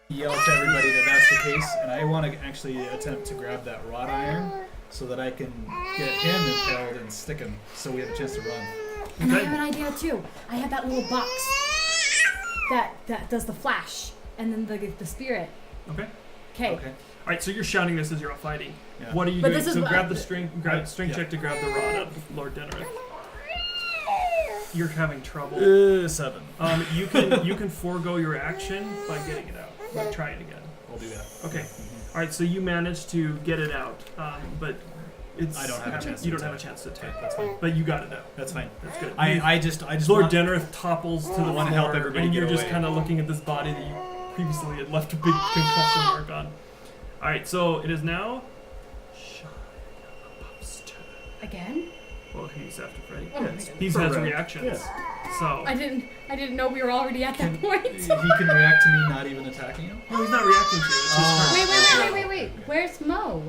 yell to everybody that that's the case, and I want to actually attempt to grab that wrought iron so that I can get him impaled and stick him so we have a chance to run. And I have an idea too. I have that little box that does the flash and then the spirit. Okay. Okay. All right, so you're shouting this as you're all fighting. Yeah. What are you But doing? this is So what- grab the strength check to grab the rod out of Lord Dennerith. You're having trouble. 7. You can forego your action by getting it out. Like, try it again. I'll do that. Okay. All right, so you managed to get it out, but it's I don't have a chance You to don't have a attack. chance to attack. Okay, that's fine. But you got it out. That's fine. That's good. I just Lord want... Dennerith topples to the want floor, to help everybody and get you're just away. kind of looking at this body that you previously had left a big concussion mark on. All right, so it is now Shia LaBeouf's turn. Again? Well, he's after Freddy. Oh my God. He Per has round. reactions. Yes. So I didn't know we were already at that point. He can react to me not even attacking him? no, he's not reacting to you. It's his turn. Wait. Where's Mo?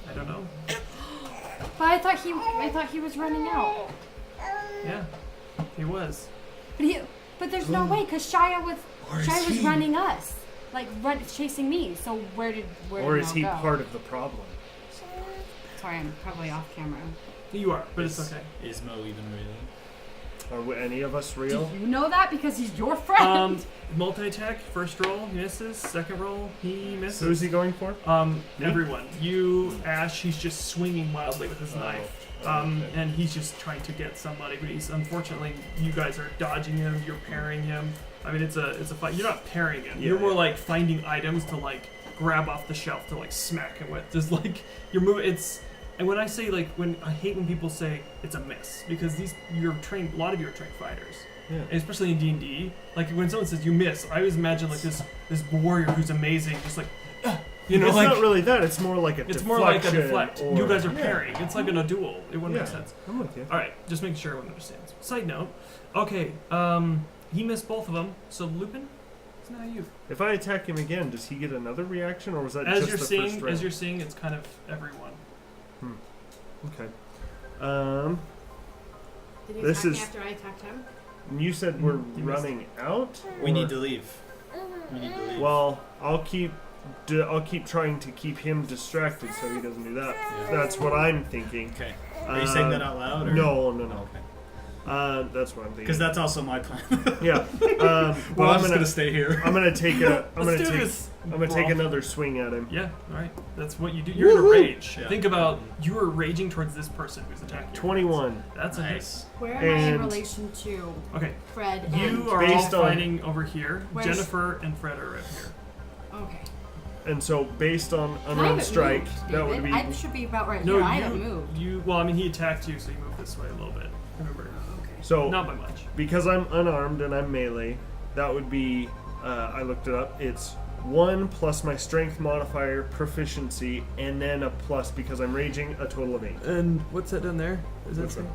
I don't know. But I thought he was running out. Yeah, he was. But there's no way, because Shia was he? running us, like chasing me. So where did Or is Mo he go? part of the problem? Sorry, I'm probably off camera. You are, but it's okay. Is Mo even really? Are any of us Do real? you know that because he's your friend? Multi-attack, first roll, he misses. Second roll, he misses. So who's he going for? Me? Everyone. You, Ash, he's just swinging wildly with his knife. Okay. And he's just trying to get somebody, but he's, unfortunately, you guys are dodging him, you're parrying him. I mean, it's a fight. You're not parrying him. Yeah, You're more yeah. like finding items to, like, grab off the shelf to, like, smack him with. Just, like, you're moving, and when I say, like, I hate when people say it's a miss, because a lot of you are trained fighters. Yeah. And especially in D&D, like when someone says you miss, I always imagine like this warrior who's amazing, just like, you know, it's like not really that. It's more like a it's deflection. more like a deflect. Or, You guys are yeah. parrying. It's like in a duel. It wouldn't Yeah, make sense. I'm with you. All right, just making sure everyone understands. Side note, okay, he missed both of them, so Lupin, it's now you. If I attack him again, does he get another reaction, or was that As just you're the seeing, first round? as you're seeing, it's kind of everyone. Okay. Did he This attack me is- after I attacked him? You said we're You missed. running out. We or- need to leave. We need to leave. Well, I'll keep trying to keep him distracted so he doesn't do that. Yeah. That's what I'm thinking. Okay. Are you saying that out loud? Or? No. Okay. That's what I'm thinking. Because that's also my plan. Yeah. Well, Well, I'm just gonna stay here. I'm gonna take a. I'm Let's gonna do take. this. I'm gonna take another swing at him. Yeah, all right. That's what you do. You're in a Woohoo! rage. Yeah. Think about you are raging towards this person who's attacking you. 21. That's a hit. Nice. Where am I in And- relation to Okay. Fred and... You are all Based on- fighting over here. Where's- Jennifer and Fred are right here. Okay. And so, based on I unarmed haven't strike, moved, that would David. be. I should be about right No, here. I you, haven't moved. Well, I mean, he attacked you, so you moved this way a little bit. Remember, Okay. So, not by much. because I'm unarmed and I'm melee, that would be. I looked it up. It's 1 plus my strength modifier, proficiency, and then a plus because I'm raging, a total of 8. And what's that down there? Is Which one?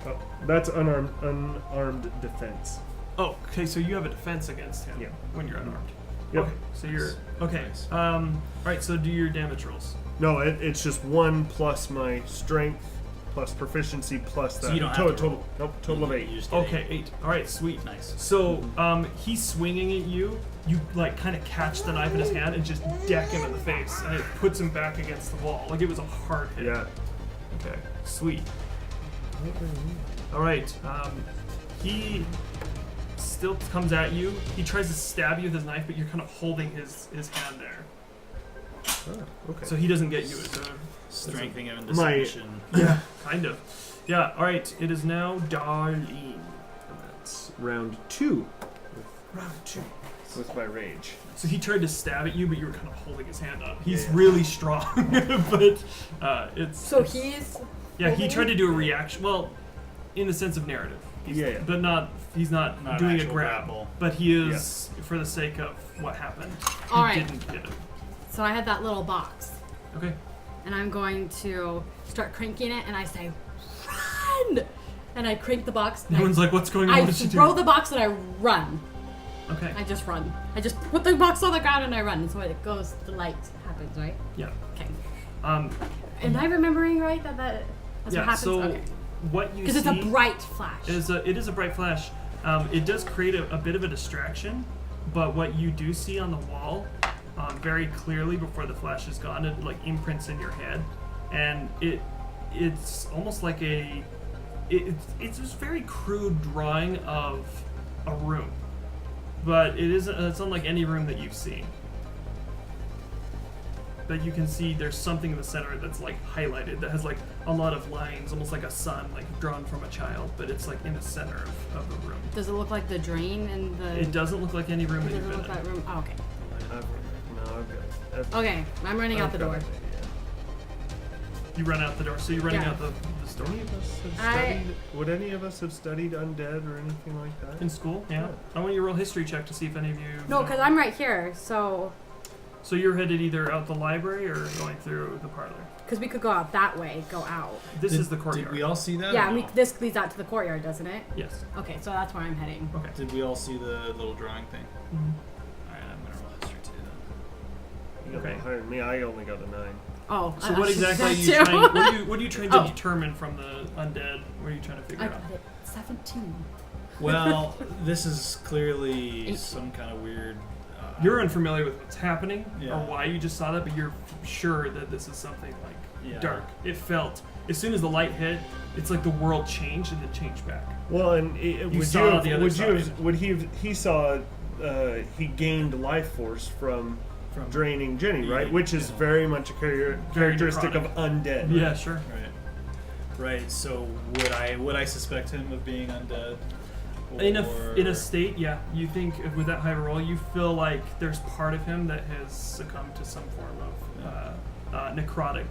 Oh, that's unarmed defense. Oh, okay. So you have a defense against him Yeah. when you're unarmed. Yep. Okay. So you're okay. Nice. All right. So do your damage rolls. No, it's just 1 plus my strength plus proficiency plus that. So you don't have to total. roll. Nope, total of 8. You just get Okay, 8. All right. Sweet. Nice. So he's swinging at you. You like kind of catch the knife in his hand and just deck him in the face, and it puts him back against the wall. Like it was a hard hit. Yeah. Okay, sweet. All right, he still comes at you. He tries to stab you with his knife, but you're kind of holding his hand there, Oh, okay. so he doesn't get you. It's Strengthening him in the My- submission. yeah, kind of. Yeah. All right, it is now Darlene. And that's round 2 Round 2. with my rage. So he tried to stab at you, but you were kind of holding his hand up. He's Yeah. really strong, but it's So he's yeah. He holding tried to do a reaction. Well, in the sense of narrative. Yeah. But not. He's not, Not doing a actual grab. grapple. But he is, for the sake of what happened. He All right. didn't hit him. so I had that little box, Okay. and I'm going to start cranking it, and I say, "Run!" And I crank the box. And Everyone's like, "What's going on? I What did she do?" throw the box and I run. Okay. I just run. I just put the box on the ground and I run. And so it goes. The light happens, right? Yeah. Okay. Um. Am I remembering right that's Yeah. what happens? So Okay. what you Because see it's a bright flash. it is a bright flash. It does create a bit of a distraction, But what you do see on the wall, very clearly before the flash is gone, it like imprints in your head, and it's almost like it's this very crude drawing of a room, but it's unlike any room that you've seen. But you can see there's something in the center that's like highlighted that has like a lot of lines, almost like a sun, like drawn from a child, but it's like in the center of the room. Does it look like the drain in the? It doesn't look like any room It that you've doesn't been look in. like room. Oh, okay. I've Okay, I'm running out the door. You run out the door, so you're running Yeah. out the store Would any of us have studied undead or anything like that? in school. Yeah. I want you to roll a history check to see if any of you. No, because I'm right here. So, So you're headed either out the library or going through the parlor. because we could go out that way, go out. This Did- is the courtyard. Did we all see that? Yeah, or we, no? this leads out to the courtyard, doesn't it? Yes. Okay, so that's where I'm heading. Okay. Did we all see the little drawing thing? Mhm. Alright, I'm gonna roll history too then. You got Okay. higher than me. I only got a 9. Oh, So what exactly are you that too. trying? What are you trying to Oh. determine from the undead? What are you trying to figure I out? got it. 17. Well, this is clearly 8. some kind of weird. You're unfamiliar with what's happening Yeah. or why you just saw that, but you're sure that this is something like Yeah. dark. It felt as soon as the light hit, it's like the world changed and then changed back. Well, and You saw the other side. would he saw he gained life force from draining Jenny, Yeah, right? Which is yeah. very much a characteristic of necrotic. undead. Right? Yeah, sure. Right. So would I suspect him of being undead? In Or- a state, yeah. You think with that high roll, you feel like there's part of him that has succumbed to some form of necrotic,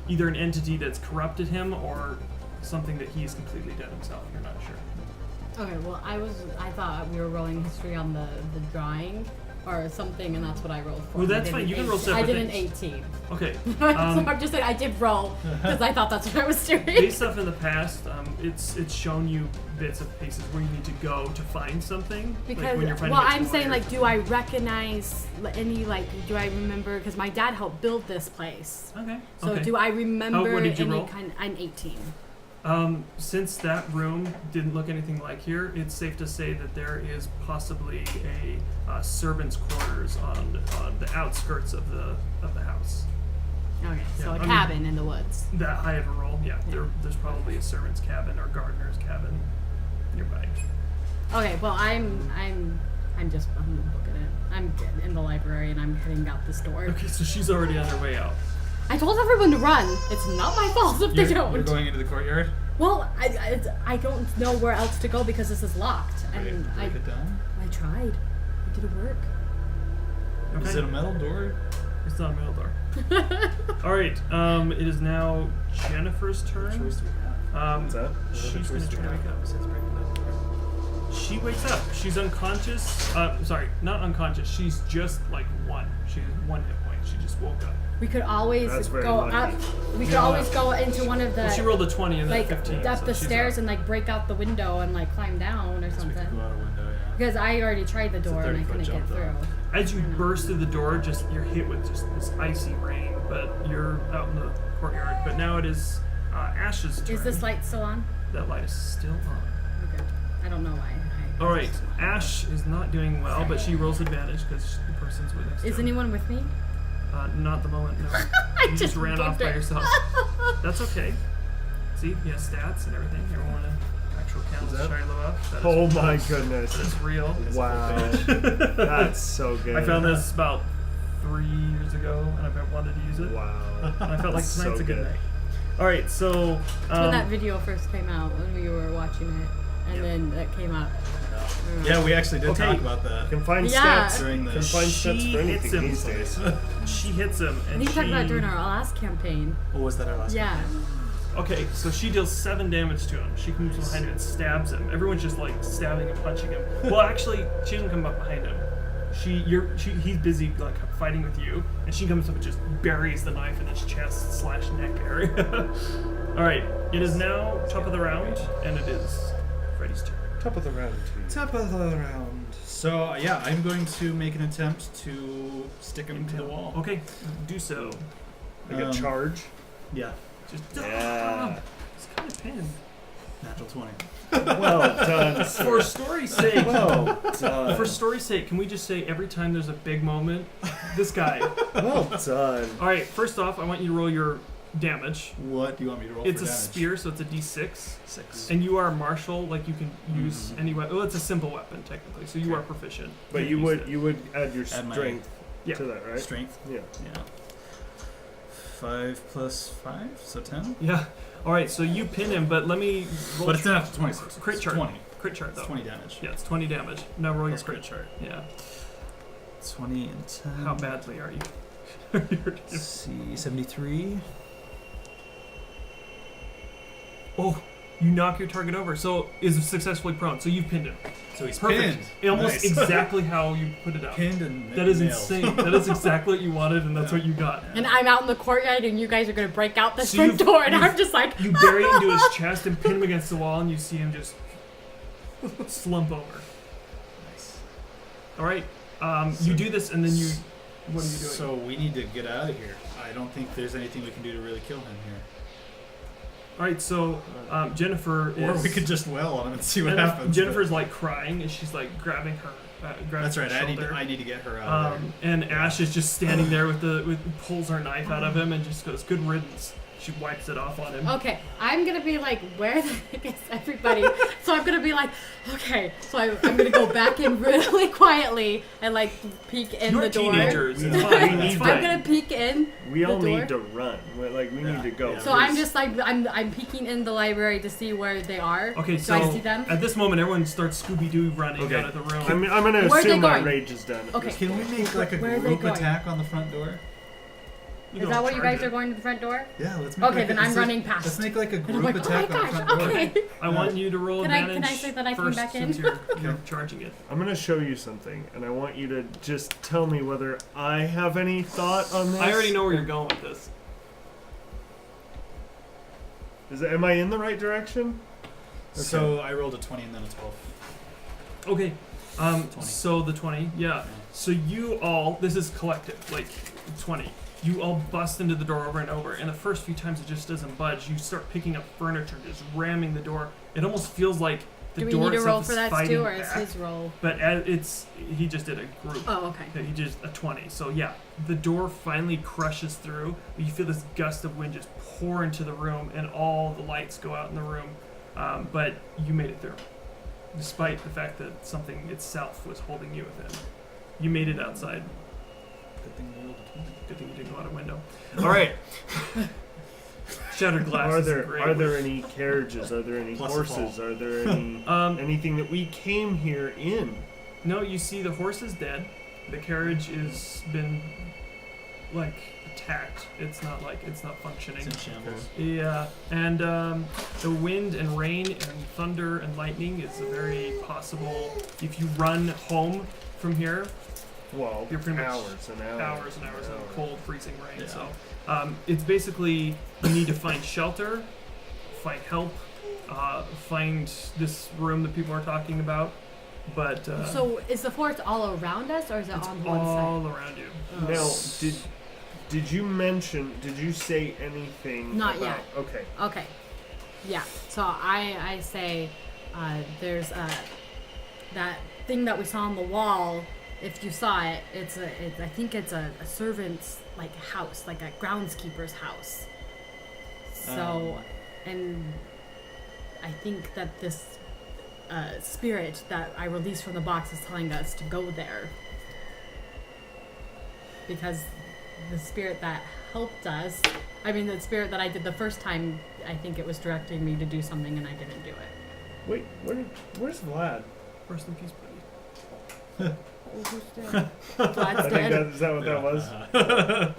either an entity that's corrupted him or something that he's completely dead himself. You're not sure. Okay, well, I thought we were rolling history on the drawing or something, and that's what I rolled for. Well, I that's did fine. an You can 8 roll I separate did an things. 18. Okay. So I'm just saying I did roll because I thought that's what I was doing. Based off in the past, it's shown you bits of places where you need to go to find something. Because like when you're finding well, a I'm toy saying or like, something. do I recognize any like? Do I remember? Because my dad helped build this place. Okay. So okay. do I remember what did you any roll? kind? I'm 18. Since that room didn't look anything like here, it's safe to say that there is possibly a servant's quarters on the outskirts of the house. Okay, so Yeah, a I mean- cabin in the woods. That high of a roll, yeah. There's probably a servant's cabin or gardener's cabin nearby. Okay, well I'm looking at. I'm in the library and I'm heading out this door. Okay, so she's already on her way out. I told everyone to run. It's not my fault if they don't. You're going into the courtyard. Well, I don't know where else to go because this is locked. And Break it down. I tried. It didn't work. Okay. Is it a metal door? It's not a middle door. All right. It is now Jennifer's What turn. choice do we have? What's that? What She's other gonna choice do try we to have wake up. besides breaking the door? She wakes up. She's unconscious. Sorry, not unconscious. She's just like one. She has 1 hit point. She just woke up. We could always That's very go lucky. up. We could Yeah. always go into one of the Well, she rolled a 20 and then like 15. up so the she's stairs up. and like break out the window and like climb down or So we something. could go out a window, yeah. Because I already tried the It's a door and I 30-foot couldn't jump, get through. though. As you burst through the door, just you're hit with just this icy rain, but you're out in the courtyard. But now it is Ash's turn. Is this light still on? That light is still on. Okay. I don't know why. All right, Ash is not doing well, but she rolls advantage because the person's with us. Is anyone with me? Not at the moment. No. You just ran off by yourself. That's okay. See, he has stats and everything. You ever want to actual count Is that- Shiloh up? That is Oh real. my goodness! That is real. Wow, that's so good. I found this about 3 years ago, and I've wanted to use it. Wow. And I felt like So tonight's a good good. night. All right, so It's when that video first came out when we were watching it, and then that came up. Yeah, we actually did Okay. talk about that Can find Yeah. stats. during Can the. find stats She for hits anything him. these days. she hits him, and We she talked about it during our last campaign. What was that our last? Yeah. Okay, so she deals 7 damage to him. She comes behind him and stabs him. Everyone's just like stabbing and punching him. Well, actually, she doesn't come up behind him. He's busy like fighting with you, and she comes up and just buries the knife in his chest / neck area. All right, it is now top of the round, and it is Freddy's turn. Top of the round, please. Top of the round. So yeah, I'm going to make an attempt to stick him to the wall. Okay, do so. Like a charge. Yeah, Just Yeah. It's kind of pinned. natural 20. Well done, For sir. story's sake, Well done. for story's sake, can we just say every time there's a big moment, this guy. Well done. All right, first off, I want you to roll your damage. What do you want me to roll It's for a damage? spear, so it's a d6. 6. And you are a martial, like you can use any weapon. Well, it's a simple weapon technically, so you are proficient. But can you use would it. you would add your Add my- strength Yeah. to that, right? Strength. Yeah. Yeah. 5 plus 5, so 10. Yeah. All right, so you pin him, but let me roll. But it's not up to 26. Crit It's chart. 20. Crit chart It's though. 20 damage. Yeah, it's 20 damage. Now roll your Plus crit crit. chart. Yeah. 20 and 10. How badly are you? Let's see, 73. Oh, you knock your target over. So is successfully prone. So you've pinned him. So he's Perfect. pinned. Almost Nice. exactly how you put it out. Pinned and That is nailed. insane. That is exactly what you wanted, and that's Yeah. what you got. And I'm out in the courtyard, and you guys are gonna break out the So front you've- door, and you've- I'm just like, You bury it into his chest and pin him against the wall, and you see him just slump over. Nice. All right. You do this, and then you. What are you doing? So we need to get out of here. I don't think there's anything we can do to really kill him here. All right. So Jennifer is. Or we could just wail on him and see what and happens. Jennifer's like crying, and she's like grabbing her. Grabbing That's her right. shoulder. I need to get her out of there. And Ash is just standing there with pulls her knife out of him and just goes, "Good riddance." She wipes it off on him. okay, I'm gonna be like, where the heck is everybody? So I'm gonna be like, okay. So I'm gonna go back in really quietly and like peek in You're the door. teenagers. It's We fine. need It's to- fine. I'm gonna peek in. We all the door. need to run. We need to go. Yeah. So I'm just like I'm peeking in the library to see where they are. Okay, so so I see them. at this moment, everyone starts Scooby-Doo running Okay. out of the room. I'm gonna Where are they assume my going? rage is done. Okay. Can we make like a Where are they group going? attack on the front door? You Is don't that what you charge guys it. are going to the front door? Yeah, let's make Okay, like then a, I'm let's running past. Let's make like a And I'm group like, oh my attack on the gosh, front door. okay. I want you to roll Can I advantage say that I come first back since in? you're charging it. I'm gonna show you something, and I want you to just tell me whether I have any thought on this. I already know where you're going with this. Am I in the right direction? So I rolled a 20 and then a 12. Okay. 20. So the 20, yeah. So you all, this is collective, like 20. You all bust into the door over and over, and the first few times it just doesn't budge. You start picking up furniture, just ramming the door. It almost feels like the Do we door need to itself roll is for that fighting too, or is back. his roll? But he just did a group. Oh, okay. Okay, he just a 20. So yeah, the door finally crushes through. But you feel this gust of wind just pour into the room, and all the lights go out in the room. But you made it through, despite the fact that something itself was holding you within. You made it outside. Good thing we rolled a 20. Good thing you didn't go out a window. All right. Shattered glass. Are is a there great are there word. any carriages? Are there any Plus a horses? fall. Are there any anything that we came here in? No, you see the horse is dead. The carriage is been like attacked. It's not functioning. It's in shambles. Yeah, and the wind and rain and thunder and lightning is a very possible. If you run home from here, Well, You're pretty much hours and hours. hours and hours of cold, freezing rain. Yeah. So it's basically you need to find shelter, find help, find this room that people are talking about. But So is the forest all around us, or is it it's on one all around you. Now, did you mention? Did you say anything? Not about, yet. Okay. side? Okay. Yeah. So I say there's that thing that we saw on the wall. If you saw it, I think it's a servant's like house, like a groundskeeper's house. So, and I think that this spirit that I released from the box is telling us to go there. Because the spirit that helped us, the spirit that I did the first time, I think it was directing me to do something and I didn't do it. Wait, where's Vlad? Rest in peace, buddy. Vlad's I think dead. is that what that was?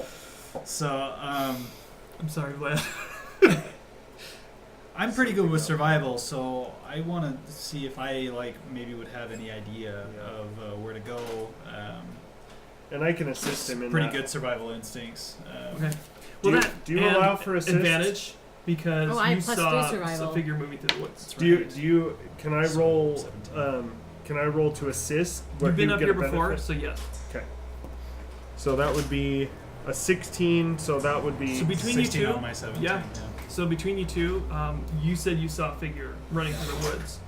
So, I'm sorry, Vlad. I'm pretty good with survival, so I want to see if I maybe would have any idea of where to go. And I can assist him in Pretty that. good survival instincts. Okay. Do Well, you- that do you and allow for assist? advantage because Oh, I you have plus saw 3 survival. a figure moving through the woods. Do you? Can I roll? Can I roll to assist? where You've been you up get here a before, benefit? so yes. Okay. So that would be a 16. So that would be. So between you 16 two, on my 17. yeah. So between you two, you said you saw a figure running through the woods.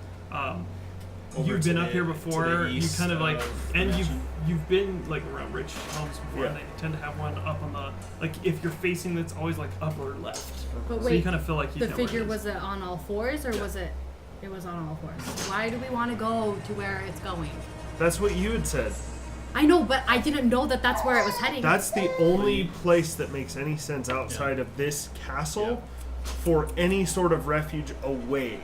Over You've to been the- up here to the before. You east kind of like, of and Mansion. you've been like around rich homes before, and Yeah. they tend to have one up on the like if you're facing, that's always like up or left. But So you wait, kind of feel like you the know where it figure is. was it on all fours or was it? It was on all fours. Why do we want to go to where it's going? That's what you had said. I know, but I didn't know that that's where it was heading. That's the only place that makes any sense outside of this castle for any sort of refuge away.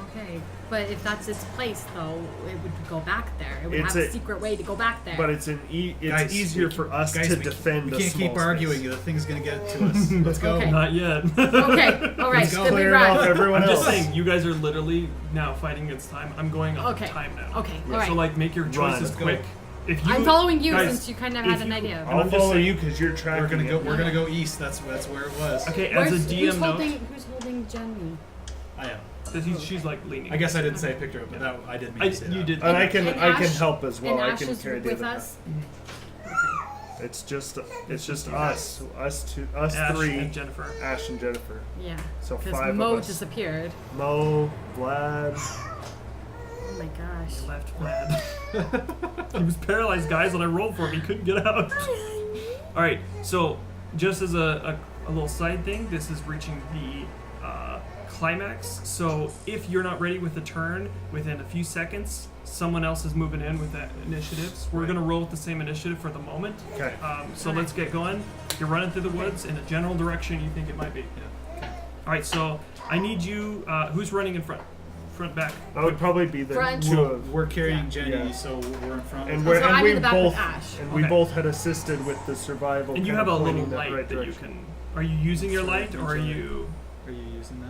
Okay, but if that's its place, though, it would go back there. It would It's have a a- secret way to go back there. But it's Guys, easier we for can- us guys, to we defend. We a can't keep small arguing. space. The thing's gonna get to us. Let's go. Okay. Not yet. Okay, all right, Let's go. then we Clear it off, run. everyone I'm else. just saying, you guys are literally now fighting against time. I'm going off Okay. time now. Okay, So all right. like, make your Run. choices Let's go. quick. If you, I'm following you guys, since you kind of if had an you- idea. I'm I'll just follow saying- you because you're tracking. We're gonna go. it. We're gonna go east. That's where it was. Okay, as Where's, a DM who's note, holding Jenny? I am. she's like leaning. I guess I didn't say I picked her up, but that I didn't mean to say you that. did. And I can And I can Ash- help as well. and I Ash can is carry the with other us. half. It's just us Ash three, and Jennifer. Ash and Jennifer. Yeah, So because 5 Mo of us. disappeared. Mo, Vlad. Oh my gosh. Left Vlad. He was paralyzed, guys, and I rolled for him. He couldn't get out. All right. So, just as a little side thing, this is reaching the climax. So, if you're not ready with the turn within a few seconds, someone else is moving in with that initiatives. We're gonna roll with the same initiative for the moment. Okay. So let's get going. You're running through the woods in a general direction you think it might be. All right. So I need you. Who's running in front? Front, back. That would probably be the Front. two Well, of. we're carrying Yeah. Jenny, Yeah. so we're in front. And So we're and I'm we in the back with both Ash. and we Okay. both had assisted with the survival. And you kind have of a little pointing that light right that you direction. can. Are you using your light, or are you? Are you using that?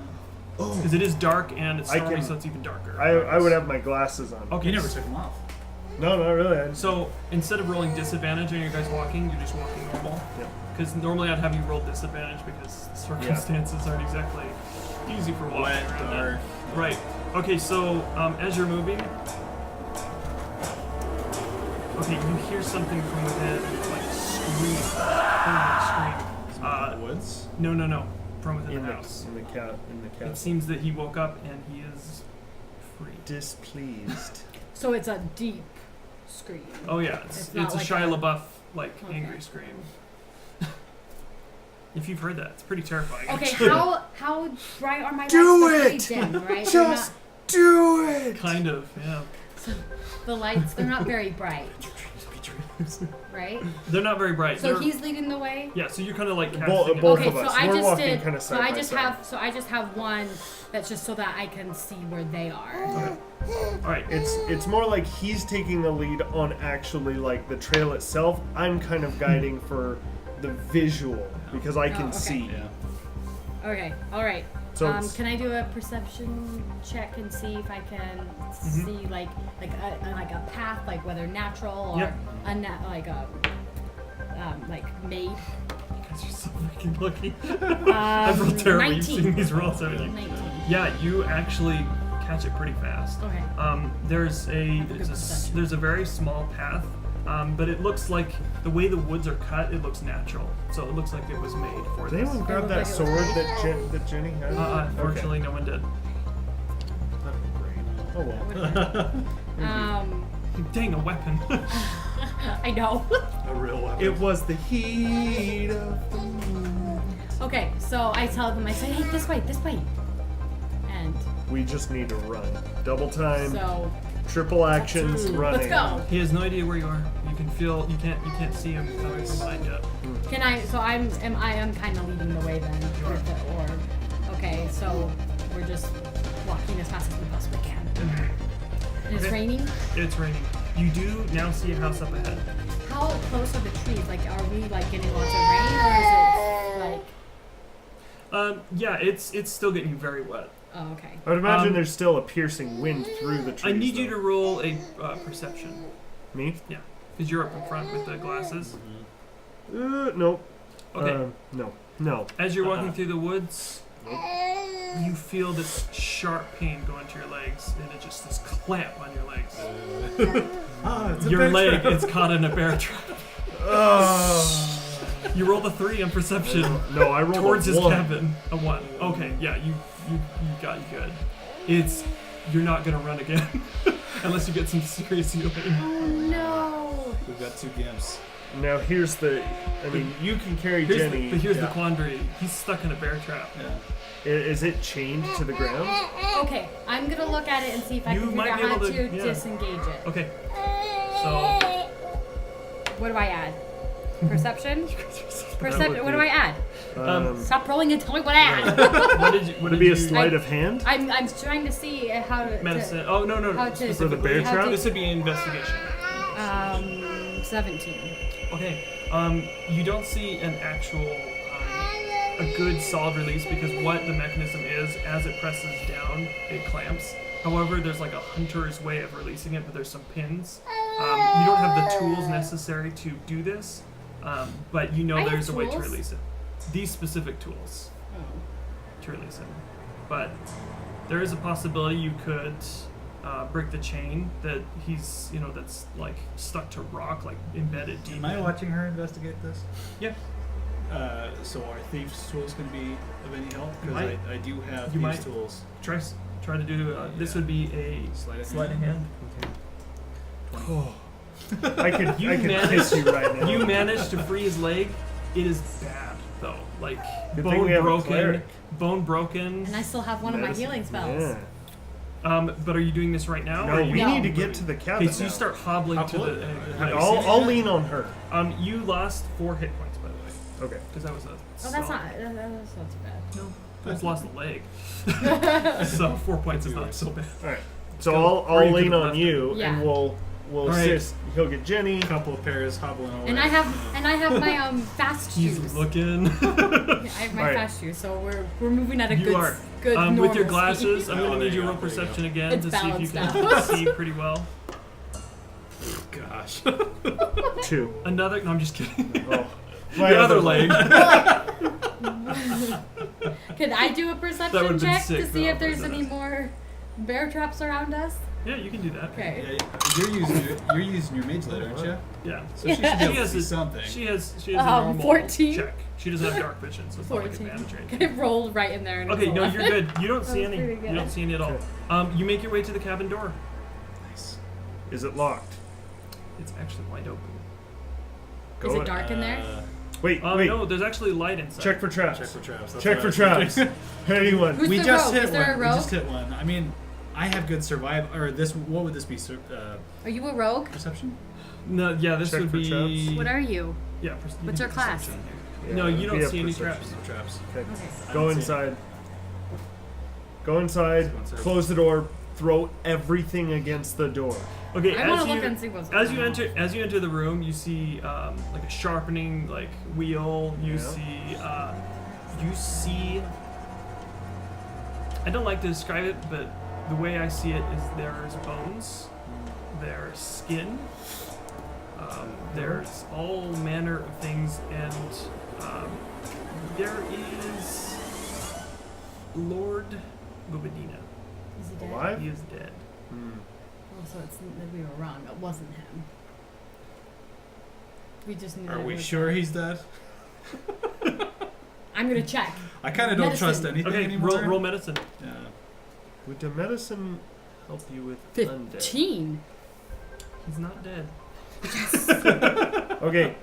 Because it is dark and it's I stormy, can- so it's even darker. I would have my glasses on. Okay. You never took them off. No, not really. I just, So instead of rolling disadvantage on you guys walking, you're just walking normal. Yeah. Because normally I'd have you roll disadvantage because the circumstances aren't exactly easy for walking Wet, around. dark. Right. Okay, so as you're moving, okay, you hear something from within, like scream, scream. The woods. No, from within in the the house. in the cat in the It cat. seems that he woke up and he is free. Displeased. So it's a deep scream. Oh yeah, it's It's a not like Shia a- LaBeouf like Okay. angry scream. If you've heard that, it's pretty terrifying. Okay, actually. how bright are my Do lights? it! They're pretty dim, right? They're Just do it. Kind of, yeah. not, the lights, they're not very bright, right? They're not very bright. So They're, he's leading the way. yeah, so you're kind of like Both casting of Okay, us. so I We're just walking did. kinda So side I by just side. have. So I just have one. That's just so that I can see where they are. All right. It's more like he's taking the lead on actually like the trail itself. I'm kind of guiding for the visual because I can okay. see. Yeah. Okay. All right. So it's- Can I do a perception check and see if I can see like a path, like whether natural or Yep. like made? You guys are so freaking lucky. I've rolled terrible. You've 19. seen these rolls, haven't you? 19. Yeah, you actually catch it pretty fast. Okay. There's a very small path, but it looks like the way the woods are cut, it looks natural. So it looks like it was made for Did this. anyone grab looked that like it was sword made. that Jenny had? Unfortunately, no one did. Oh well. Dang, a weapon. I know. A real weapon. It was the heat of the moment. Okay, so I tell them, I say, hey, this way, and We just need to run. Double time, so triple actions, running. let's go. He has no idea where you are. You can feel. You can't see him coming from behind you. Can I? So I am kind of leading the way then with the orb. Okay, so we're just walking as fast as we possibly can. And it's Okay. raining. It's raining. You do now see a house up ahead. How close are the trees? Like, are we like getting lots of rain, or is it like? Yeah, it's still getting very wet. Oh, okay. I would imagine Um, there's still a piercing wind through the trees. I need you to though. roll a perception. Me? Yeah, because you're up in front with the glasses. Nope. Okay. No. As you're walking through the woods, you feel this sharp pain go into your legs, and it's just this clamp on your legs. It's a Your bear leg trap. is caught in a bear trap. Oh. You rolled a 3 on perception No, I rolled towards a his 1. cabin. A 1. Okay, yeah, you got you good. You're not gonna run again unless you get some serious healing. Oh no. We've got 2 gimps. Now here's the. I mean, you can carry Here's Jenny. the yeah. quandary. He's stuck in a bear trap. Yeah. Is it chained to the ground? Okay, I'm gonna look at it and see if I You can figure might out be how able to to- yeah. disengage it. Okay. So What do I add? Perception? That Perception. would What do be- I add? Um, Stop rolling and tell me what I add. what did you? What would did it be you, a sleight I- of hand? I'm trying to see how to. medicine? Oh no. how to- Specifically, For the bear how to- trap? This would be investigation. 17. Okay. You don't see an actual a good solid release because what the mechanism is, as it presses down, it clamps. However, there's like a hunter's way of releasing it, but there's some pins. You don't have the tools necessary to do this, but you know I have there's a way to tools. release it. These specific tools to release it. But there is a possibility you could break the chain that he's, that's like stuck to rock, like embedded deep. Am I in. watching her investigate this? Yeah. So are thieves' tools going to be of any help? You Because might. I do have You thieves' might. tools. Try to do. This Yeah. would be a Sleight of sleight of hand. Oh. I could You kiss managed- you right now. You managed to free his leg. It is bad though. Like Good thing we bone have a broken. cleric. Bone broken. And I still have one of my Medicine. healing spells. Yeah. But are you doing this right now? No, or are you, we No. need to get to the cabin. Okay, so you now. start hobbling How to close- the. have you I'll, seen it I'll yet? lean on her. You lost 4 hit points by the way, Okay. because that was a. Oh, that's not. That's not too bad. No, I just lost a leg. So 4 points is not so bad. All right. So Go. I'll, Or you I'll could lean have on left you, Yeah. and we'll All right. assist. He'll get Jenny. A couple of pairs hobbling away. And I have my fast He's shoes. looking. Yeah, I have my Alright. fast shoes, so we're moving at a You good are. good With your normal glasses, speed. I'm Oh, going to there need you you to roll go, there you go. perception again It's to see if you can balanced out. see pretty well. Gosh. 2. Another. No, I'm just kidding. Oh. Your other leg. Can I do a That perception would've been check sick, to see though, if there's but any that's- more bear traps around us? Yeah, you can do that. Okay. Yeah, you're using your mage light, aren't you? Yeah. So she should be able to has see a- something. She has a normal 14? check. She doesn't have dark vision, so it's not like 14. advantage or I anything. rolled right in there. And it Okay, was no, 11. you're good. You don't see That was any. pretty You don't good. see any at all. Okay. You make your way to the cabin door. Nice. Is it locked? It's actually wide open. Is Go it dark in there? Wait, wait. No, there's actually light inside. Check for traps. Check for traps. That's Check what for I was traps. thinking. Anyone? Who's we the just rogue? hit Is there one. a We rogue? just hit one. I mean, I have good survival. Or this. What would this be? Are you a rogue? Perception. No, yeah, this Check would for be. traps. What are you? Yeah. What's your class? Yeah, No, you don't we have see any perception. traps. No traps. Okay. Okay. Go I don't see inside. Go inside. Go inside. Close the door. Throw everything against the door. Okay, I want to look and see what's going as you on. enter the room, you see like a sharpening wheel. You Yeah. see. I don't like to describe it, but the way I see it is there's bones, there's skin, there's all manner of things, and there is Lord Gobadina. Is he dead? Alive? He is dead. Hmm. Oh, so it's we were wrong. It wasn't him. We just knew. Are that it we was sure him. he's dead? I'm gonna check. I kind of don't trust Medicine. anything Okay, anymore. roll medicine. Yeah. Would the medicine help you with undead? 15. He's not dead. Okay.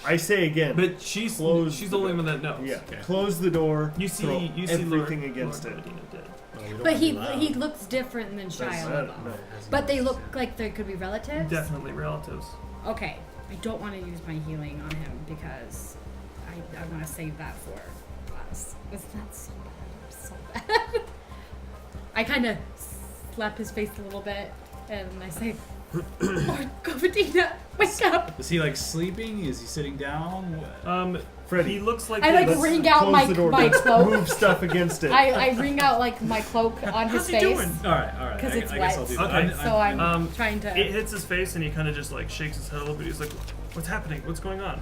I say again. But she's Close she's the the only door. one that knows. Yeah. Okay. Close the door. You see throw everything Lord, against Lord it. Gobadina dead. Well, we don't But wanna he be loud. he looks different than Doesn't Shia matter, LaBeouf. no. But they look like they could be relatives. Definitely relatives. Okay. I don't want to use my healing on him because I want to save that for us. Isn't that so bad? So bad. I kind of slap his face a little bit and I say, Lord Gobadina, wake up! Is he sleeping? Is he sitting down? What? Freddie. He looks like I this- wring out Close my the door. my Don't cloak. Move stuff against it. I wring out my cloak on his How's he face. doing? All right, all right. 'Cause it's I guess I'll wet. do that. Okay. So I'm Um, trying to. It hits his face and he kind of just shakes his head a little bit. He's like, "What's happening? What's going on?"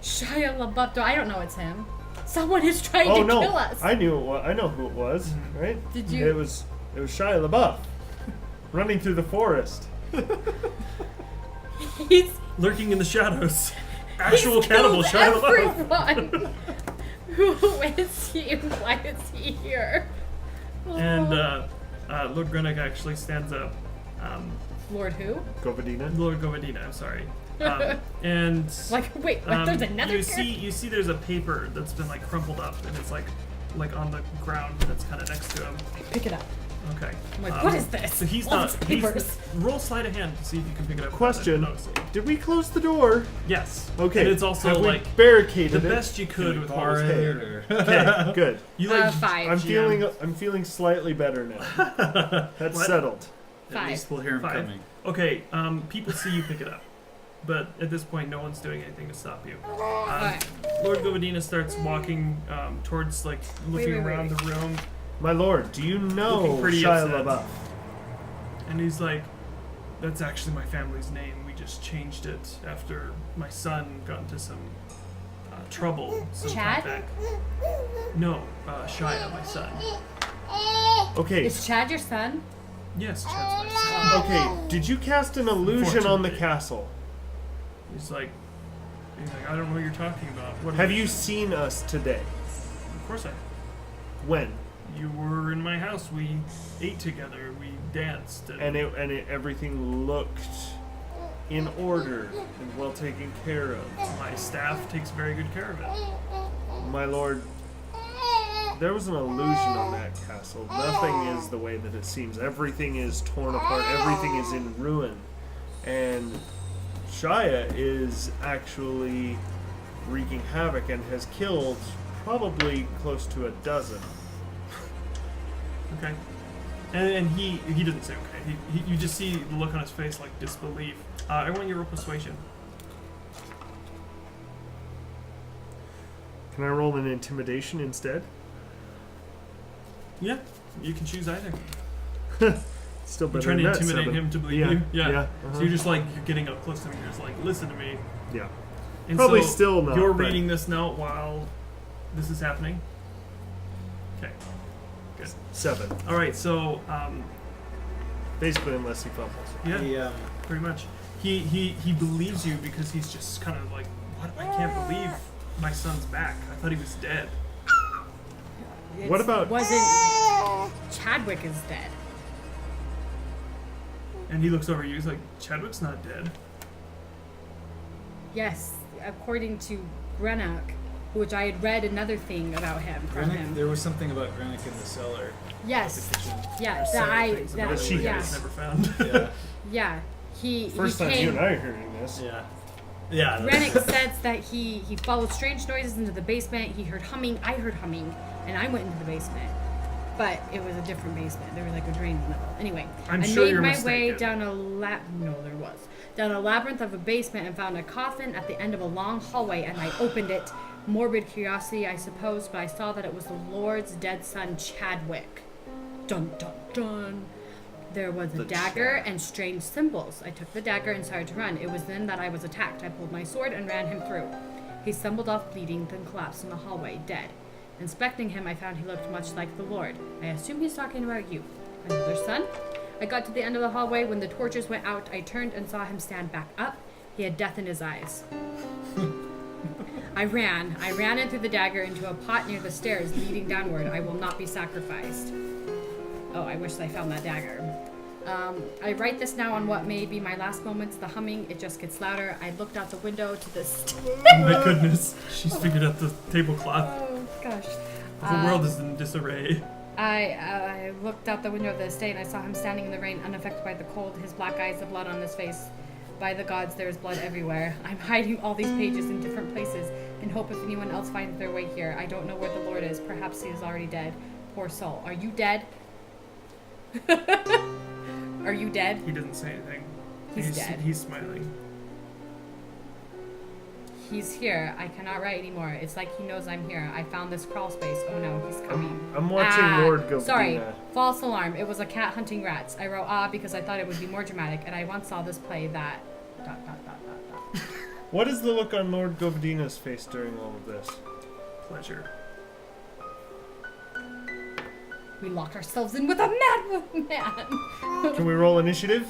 Shia LaBeouf. I don't know it's him. Someone is trying Oh to no! kill us. I knew it was. I know who it was. Mhm. Right? Did you? It was Shia LaBeouf, running through the forest. He's Lurking in the shadows. actual cannibal Shia LaBeouf. Everyone. Who is he? Why is he here? And Lord Grennick actually stands up. Lord who? Govadina. Lord Govadina, I'm sorry. And Like, wait, what? There's another you character? see there's a paper that's been like crumpled up and it's like on the ground that's kind of next to him. Pick it up. Okay. I'm like, what is this? So he's All not. these He's, papers. roll sleight of hand to see if you can pick it up. Question: without it noticing. Did we close the door? Yes. Okay. And it's also Have we like the barricaded it? best you could with Borrow his Mara. head, or- Okay, good. You like 5. I'm feeling slightly better now. That's What? settled. At 5. least we'll hear him 5. coming. Okay. People see you pick it up, but at this point, no one's doing anything to stop you. Alright. Lord Govadina starts walking towards like looking wait, around wait. the room, My lord, do you know Looking pretty Shia upset. LaBeouf? and he's like, "That's actually my family's name. We just changed it after my son got into some trouble some Chad? time back." No, Shia, my son. Okay. Is Chad your son? Yes, Chad's my son. Okay. Did you cast an illusion on the Unfortunately. castle? He's like, I don't know what you're talking about. What Have you seen us today? Of course I. When? You were in my house. We ate together. We danced. And everything looked in order and well taken care of. my staff takes very good care of it. My lord, there was an illusion on that castle. Nothing is the way that it seems. Everything is torn apart. Everything is in ruin. And Shia is actually wreaking havoc and has killed probably close to a dozen. Okay. And he doesn't say okay. You just see the look on his face like disbelief. Everyone, you roll persuasion. Can I roll an intimidation instead? Yeah, you can choose either. Still You're better trying to than that, intimidate 7. him to believe Yeah, you. yeah, So you're just like you're getting up close to him. You're just like, listen to me. Yeah. And Probably so still not, You're but- reading this note while this is happening. Okay. Good. 7. All right. So Basically, unless he fumbles. yeah, He, pretty much. He believes you because he's just kind of like, what? I can't believe my son's back. I thought he was dead. What about- Wasn't Chadwick is dead? And he looks over at you. He's like, Chadwick's not dead. Yes, according to Greenock, which I had read another thing about him from Grenick, him. there was something about Grenick in the cellar. Yes, The kitchen. yeah, There's that several I things that about That it. she yeah, has never found. Yeah. yeah. He First he time came. you and I are hearing this. Yeah. Yeah. Rennick says that he followed strange noises into the basement. He heard humming. I heard humming, and I went into the basement. But it was a different basement. There was like a drain in the middle. Anyway, I'm I sure made you're my way mistaken. down down a labyrinth of a basement and found a coffin at the end of a long hallway, and I opened it. Morbid curiosity, I suppose, but I saw that it was the Lord's dead son, Chadwick. Dun dun dun. There was a The dagger Chad. and strange symbols. I took the dagger and started to run. It was then that I was attacked. I pulled my sword and ran him through. He stumbled off bleeding, then collapsed in the hallway, dead. Inspecting him, I found he looked much like the Lord. I assume he's talking about you. Another son? I got to the end of the hallway. When the torches went out, I turned and saw him stand back up. He had death in his eyes. I ran in through the dagger into a pot near the stairs leading downward. I will not be sacrificed. Oh, I wish I found that dagger. I write this now on what may be my last moments. The humming, it just gets louder. I looked out the window to the Oh my goodness. She's figured out the tablecloth. Oh, gosh. The whole world is in disarray. I looked out the window of the estate and I saw him standing in the rain, unaffected by the cold, his black eyes, the blood on his face. By the gods, there is blood everywhere. I'm hiding all these pages in different places in hope if anyone else finds their way here. I don't know where the Lord is. Perhaps he is already dead. Poor soul. Are you dead? Are you dead? He doesn't say anything. He's dead. He's smiling. He's here. I cannot write anymore. It's like he knows I'm here. I found this crawl space. Oh no, he's coming. I'm watching Lord Govadina. Sorry, false alarm. It was a cat hunting rats. I wrote because I thought it would be more dramatic, and I once saw this play that. ... What is the look on Lord Govadina's face during all of this? Pleasure. We locked ourselves in with a madman. Can we roll initiative?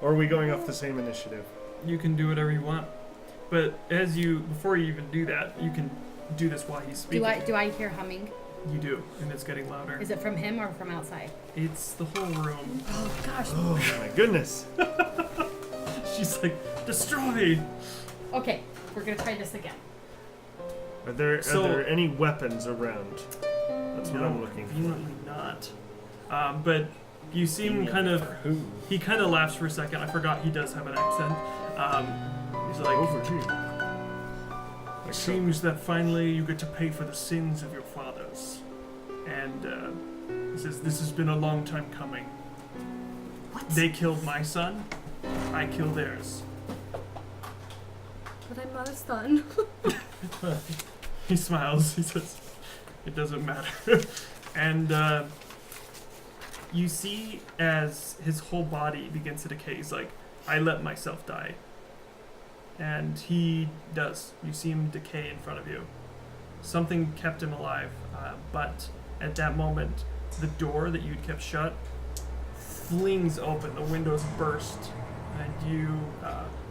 Or are we going off the same initiative? You can do whatever you want. But before you even do that, you can do this while he's speaking. Do I hear humming? You do, and it's getting louder. Is it from him or from outside? It's the whole room. Oh gosh. Oh my goodness. She's like, destroyed! Okay, we're gonna try this again. Are there any weapons around? That's what No, I'm looking for. conveniently not. But you see him kind of... Who? He kind of laughs for a second. I forgot he does have an accent. He's like, it seems that finally you get to pay for the sins of your fathers. And he says, this has been a long time coming. What? They killed my son. I kill theirs. But I'm not a son. He smiles. He says, it doesn't matter. And you see as his whole body begins to decay. He's like, I let myself die. And he does. You see him decay in front of you. Something kept him alive, but at that moment, the door that you'd kept shut flings open. The windows burst, and you.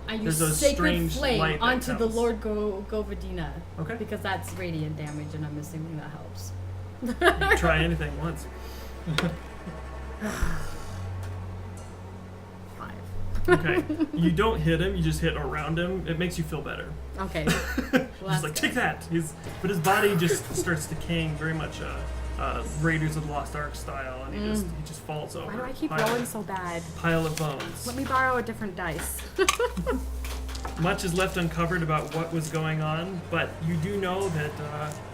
I There's use a sacred strange flame light that onto the comes. Lord Govardina Okay. because that's radiant damage, and I'm assuming that helps. Try anything once. 5. Okay. You don't hit him. You just hit around him. It makes you feel better. Okay. Well, Just like take that. But his body just starts decaying very much. Raiders of the Lost Ark style, and he just falls over. Why do I keep pile, rolling so bad? Pile of bones. Let me borrow a different dice. Much is left uncovered about what was going on, but you do know that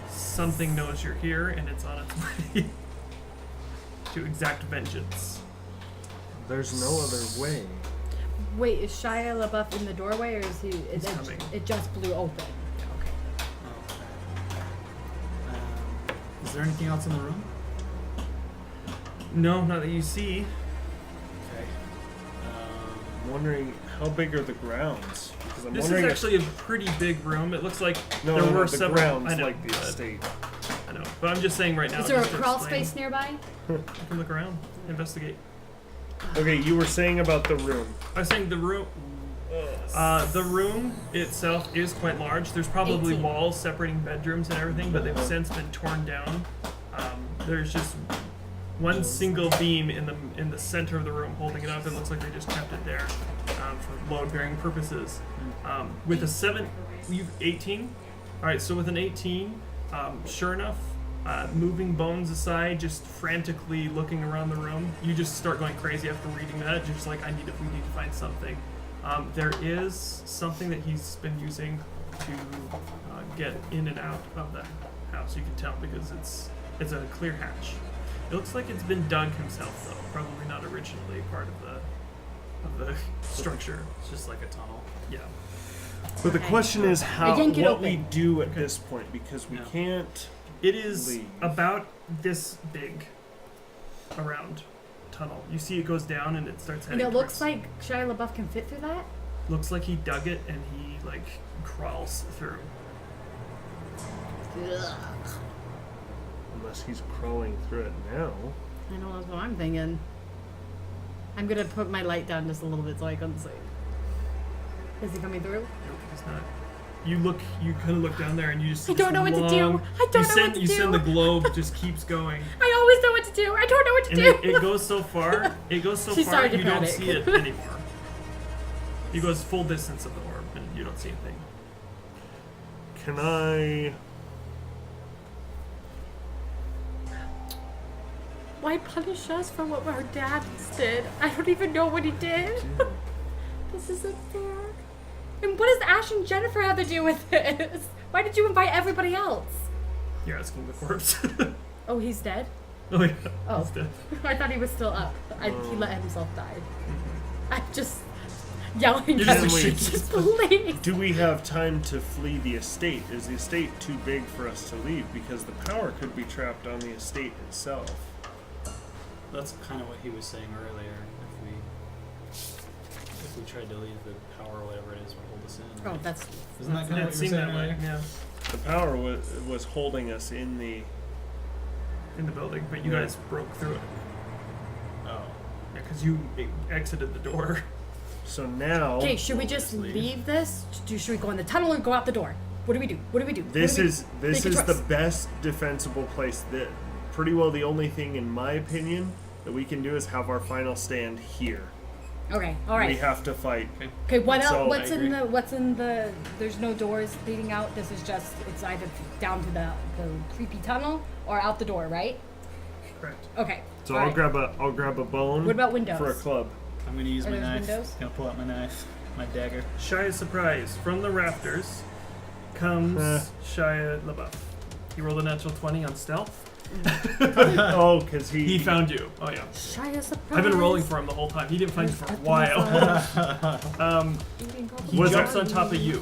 something knows you're here, and it's on its way to exact vengeance. There's no other way. Wait, is Shia LaBeouf in the doorway, or is he? He's coming. It just blew open. Okay. Is there anything else in the room? No, not that you see. Okay. I'm wondering how big are the grounds? Because I'm This is wondering actually a pretty big room. It looks like no, there no, were the several. grounds I know, like the but- estate. I know, but I'm just saying right now. Is there a just to crawl explain, space nearby? You can look around, investigate. Okay, you were saying about the room. I was saying the room. The room itself is quite large. There's probably 18. walls separating bedrooms and everything, but they've since been torn down. There's just one single beam in the center of the room holding it up. It looks like they just kept it there for load-bearing purposes. With a 7, you've 18. All right, so with an 18, sure enough, moving bones aside, just frantically looking around the room, you just start going crazy after reading that. You're just like, we need to find something. There is something that he's been using to get in and out of the house. You can tell because it's a clear hatch. It looks like it's been dug himself, though. Probably not originally part of the structure. It's just like a tunnel. Yeah. But the Okay. question is I yank it what open. we do at this point because we Yeah. can't. It is Leave. about this big around tunnel. You see it goes down and it starts And heading. it looks towards- like Shia LaBeouf can fit through that. Looks like he dug it and he crawls through. Unless he's crawling through it now. I know that's what I'm thinking. I'm gonna put my light down just a little bit so I can see. Is he coming through? Nope, he's not. You kind of look down there and you just see I don't this know what to do. long- I don't know what to You send the do. globe just keeps going. I always know what to do. I don't know what to And do. it goes so far, She far started to you don't panic. see it anymore. He goes full distance of the orb and you don't see anything. Can I? Why punish us for what our dads did? I don't even know what he did. This isn't fair. And what does Ash and Jennifer have to do with this? Why did you invite everybody else? You're asking the corpse. Oh, he's dead? Oh yeah. Oh. He's dead. I thought he was still up. He let himself die. I'm just yelling You're at just him. like, Just please. Do we have time to flee the estate? Is the estate too big for us to leave? Because the power could be trapped on the estate itself. That's kind of what he was saying earlier. If we tried to leave, the power or whatever it is would hold us in. Oh, right? that's Isn't that kind It of what you were seemed saying that way. earlier? Yeah. The power was holding us in the. In the building, but you guys broke through it. Oh. Yeah, because you exited the door. So now Okay, should we just leave this? Should we go in the tunnel or go out the door? What do we do? What do we do? this What do we is do? this Make a is the choice. best defensible place. That pretty well the only thing, in my opinion, that we can do is have our final stand here. Okay, all right. We have to fight. Okay, what else? So- What's I in agree. the? What's in the? There's no doors leading out. This is just. It's either down to the creepy tunnel or out the door, right? Correct. Okay. So all I'll right. grab a bone. What about windows? For a club. I'm gonna use Are my those knife. windows? Gonna pull out my knife, my dagger. Shia Surprise. From the rafters comes Shia LaBeouf. He rolled a natural 20 on stealth. Oh, because He found you. Oh yeah. Shia surprise. I've been rolling for him the whole time. He didn't find you for a while. He Was jumps it- on top of you,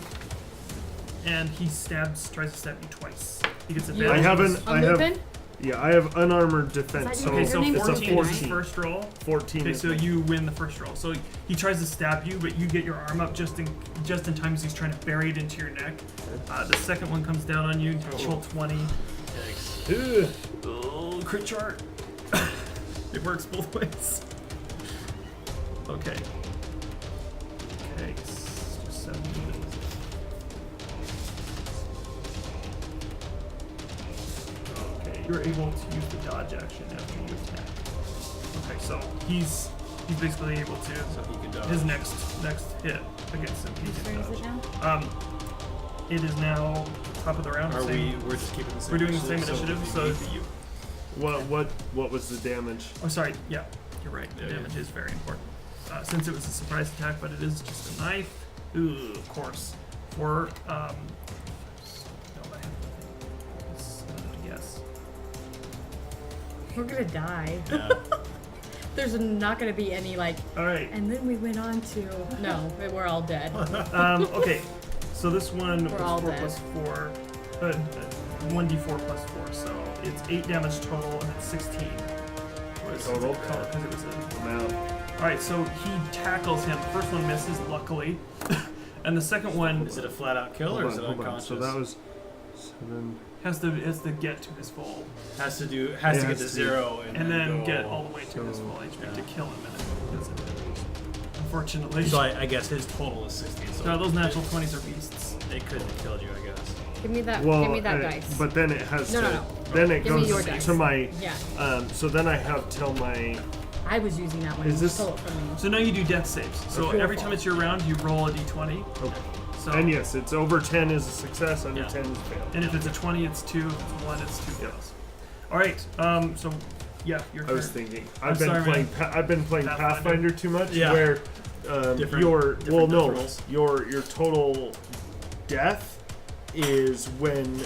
and he tries to stab you twice. He gets You- I advantage. haven't. A I have. Lupin? Yeah, I have unarmored defense. Is So that Okay, so Your name's 14 is the 14. first roll. 14. Okay, is so my- you win the first roll. So he tries to stab you, but you get your arm up just in time as he's trying to bury it into your neck. The second one comes down on you. Natural 20. Ugh. Oh, crit chart. It works both ways. Okay. Okay. Just 7 minutes. Okay, you're able to use the dodge action after you attack. Okay, so he's basically able to. So he can dodge. His next hit against him. He Where can is it dodge. now? It is now top of the round. Are same- we're just keeping the same We're doing the same initiative, initiative, so so it'd it'd be be you. What was the damage? Oh, sorry. Yeah, you're right. The Yeah, damage is very important. Since it was a surprise attack, but it is just a knife. Ooh, of course. For no, I have it's, yes. We're gonna die. Yeah. There's not gonna be any like. All right. And then we went on to. No, we're all dead. Okay. So this one We're was all 4 dead. plus 4. 1d4 plus 4. So it's 8 damage total, and it's 16. Was Total? because it was a Amount. Alright, so he tackles him. The first one misses, luckily. And the second one Is it a flat out kill or Hold is on, it hold on. unconscious? So that was 7. has to get to his full. has to It get has to to be- 0 And then go. get all the way to his go- full HP yeah. to kill him. And it doesn't. Unfortunately. So I guess his total is 16. So No, those natural 20s are beasts. They couldn't have killed you, I guess. Give me that. Well, give me that uh, dice. but then it has No, to. no, no. Then it Give me goes your dice. to my. Yeah, So then I have till my. I was using that one. Is You this- stole it from me. So now you do death saves. So Okay. every time it's your round, you roll a d20. Okay. So, And yes, it's over 10 is a success. Under Yeah. 10 is fail. and if it's a 20, it's 2. If it's 1, it's 2 fails. Alright, so yeah, your I was turn. thinking. I'm I've been sorry, playing. man. I've been playing Pathfinder. Pathfinder too much. Yeah. Where Different- your different death rolls. your total death is when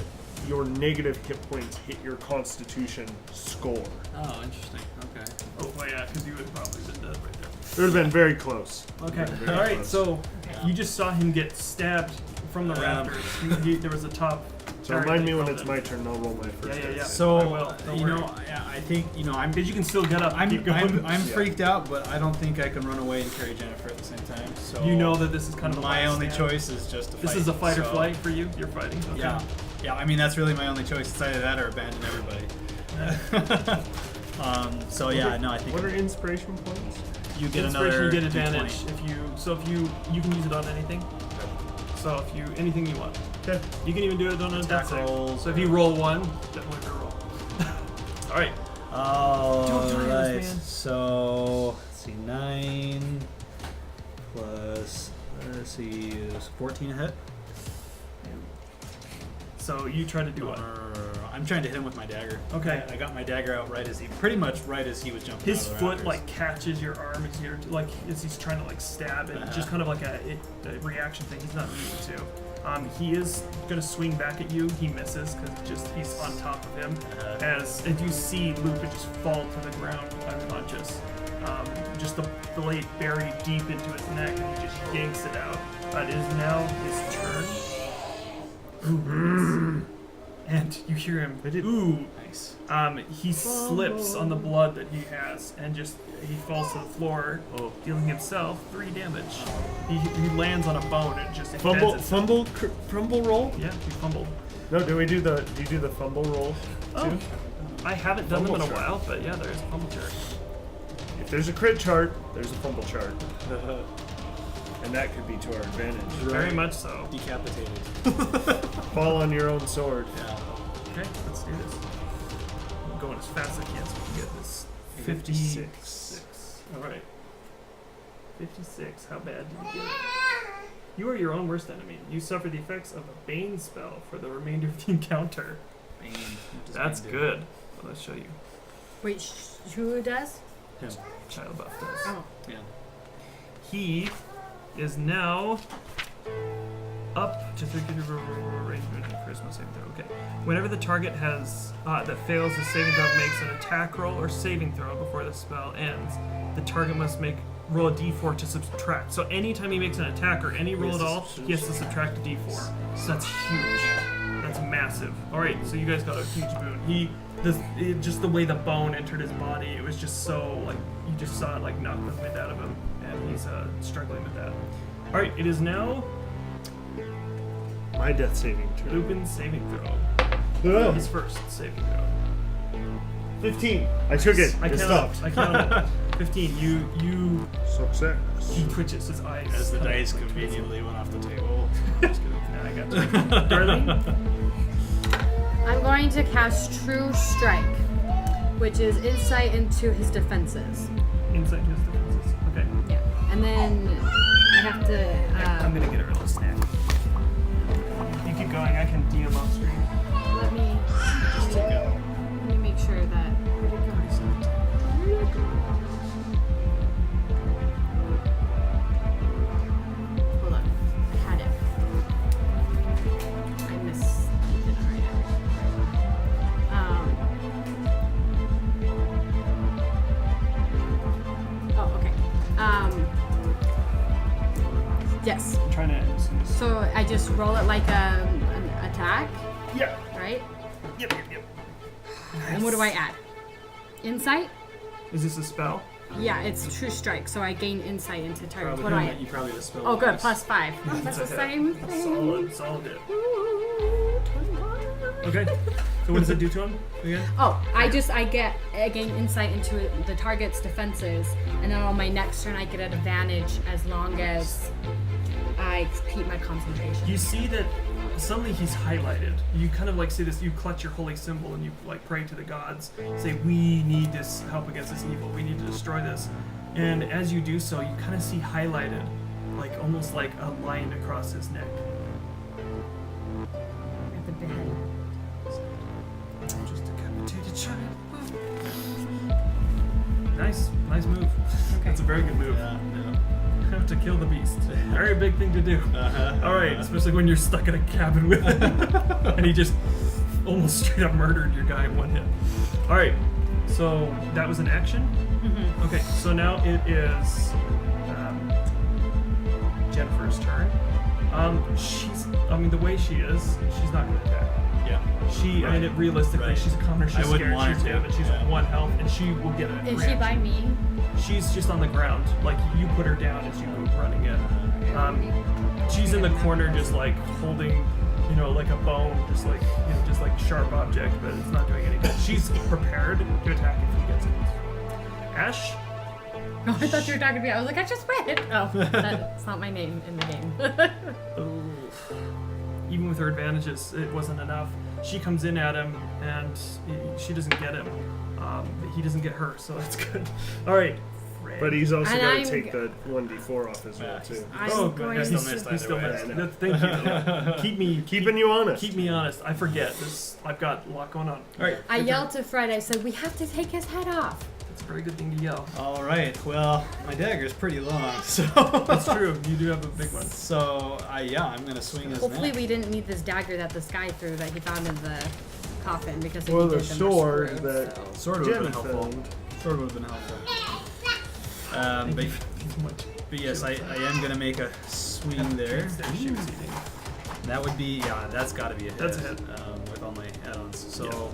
your negative hit points hit your Constitution score. Oh, interesting. Okay. Oh, well, yeah, because you would have probably been dead right there. It would have been very close. Okay. Very All right. close. So you just saw him get stabbed from the rafters. There was a top. So area remind that me he when fell it's in. my turn. I'll roll my first. Yeah, yeah, yeah. dice. So I will, don't you worry. know, I think I'm Because you can still get up. and keep going. I'm Yeah. freaked out, but I don't think I can run away and carry Jennifer at the same time. So You know that this is kind of a my last only stand. choice is just to This fight. is a fight or so- flight for you. You're fighting. Okay. Yeah, yeah. I mean, that's really my only choice. It's either that or abandon everybody. So yeah, no, I think What are inspiration points? you get Inspiration, another you get D20. advantage if you can use it on anything. So if you anything you want. Okay. You can even do it on a Attack death save. rolls So if you roll 1, definitely gonna roll. All right. All Don't right. this, man. So let's see, 9 plus let's see, is 14 a hit. So you try to do what? I'm trying to hit him with my dagger. Okay. I got my dagger out pretty much right as he was jumping. His out of the foot rafters. like catches your arm as you're like as he's trying to like stab it. Uh-huh. Just kind of like a reaction thing. He's not meaning to. He is gonna swing back at you. He misses because he's on top of him. Uh-huh. And you see Lupin just fall to the ground unconscious. Just the blade buried deep into his neck, and he just yanks it out. It is now his turn. And you hear him. Ooh. Nice. He slips on the blood that he has, and he falls to the floor, dealing himself 3 damage. He lands on a bone and just Fumble, bends itself. fumble roll. Yeah, he fumbled. No, do you do the fumble roll Oh, too? I haven't done them in a Fumble chart. while, but yeah, there is a fumble chart. If there's a crit chart, there's a fumble chart. And that could be to our advantage. Very much so. Decapitated. Fall on your own sword. Yeah. Okay, let's do this. I'm going as fast as I can so we can get this 56. Alright. 56. How bad did you get it? You are your own worst enemy. You suffer the effects of a Bane spell for the remainder of the encounter. Bane. What does That's Bane do? good. Well, let's show you. Wait, who does? Him. Child Buff does. Oh. Yeah. He is now up to 3 arrangement and charisma saving throw. Okay. Whenever the target has that fails the saving throw makes an attack roll or saving throw before the spell ends, the target must roll a d4 to subtract. So anytime he makes an attack or any roll at all, he has to subtract a d4. So that's huge. That's massive. All right, so you guys got a huge boon. Just the way the bone entered his body, it was just so like you just saw it like knock the wind out of him, and he's struggling with that. All right, it is now My death saving throw. Lupin's saving throw. His first saving throw. 15. I took it. I It counted. stopped. I counted. 15. You. Success. He twitches his eyes. As the dice Like, conveniently went off the table. Just kidding. Nah, I got you. Darlene. I'm going to cast True Strike, which is insight into his defenses. Inside his defenses. Okay. Yeah. And then I have to. I'm gonna get her a little snack. You keep going. I can DM off screen. Let me. Just take it. Let me make sure that. Hold on. I had it. I missed it right Oh, okay. Yes. I'm trying to end as soon as. So I just roll it like an attack, Yep. right? Yep. And what do I add? Insight? Is this a spell? Yeah, it's True Strike, so I gain insight into target. Probably What do I? you probably the spell. Oh, good. wise. Plus 5. That's the a hit. same thing. Solid hit. Okay. So what does it do to him again? Oh, I gain insight into the target's defenses, and then on my next turn I get an advantage as long as I keep my concentration. You see that suddenly he's highlighted. You kind of like see this. You clutch your holy symbol and you like pray to the gods. Say, we need this help against this evil. We need to destroy this. And as you do so, you kind of see highlighted, like almost like a line across his neck. At the behead. Just decapitated child. Nice move. Okay. That's a very good move. Yeah. Have to kill the beast. Very big thing to do. All right, especially when you're stuck in a cabin with him, and he just almost straight up murdered your guy in one hit. All right, so that was an action. Mm-hmm. Okay, so now it is Jennifer's turn. The way she is, she's not going to attack. Yeah. Realistically, Right. she's a commoner. She's I wouldn't scared. want her She's to. damaged. She's Yeah. 1 health, and she will get a Is she reaction. by me? She's just on the ground. Like, you put her down as you go running in. She's in the corner just, like, holding, like a bone, just like sharp object, but it's not doing any good. She's prepared to attack if he gets it. Ash? No, I thought you were talking to me. I was like, I just went. Oh, that's not my name in the game. Even with her advantages, it wasn't enough. She comes in at him, and she doesn't get him. He doesn't get her, so that's good. All right. Fred. But he's also And got I'm to take g- the 1d4 off as well, Yeah. too. I'm Oh, going yeah, still he's, missed he still either way. missed. I know. Thank you. Keeping you honest. Keep me honest. I forget this. I've got a lot going on. All right. I yelled to Fred. I said, we have to take his head off. It's a very good thing to yell. All right. Well, my dagger's pretty long, so. That's true. You do have a big one. So I'm gonna swing his Hopefully neck. we didn't need this dagger that this guy threw that he found in the coffin, because if Or he the did, then we're sword screwed, that so. Sword would have been Jen helpful. found. Sword would have been helpful. But yes, I am gonna make a swing there. That she was eating. That would be that's got to be a hit. That's a hit. With all my add-ons. So.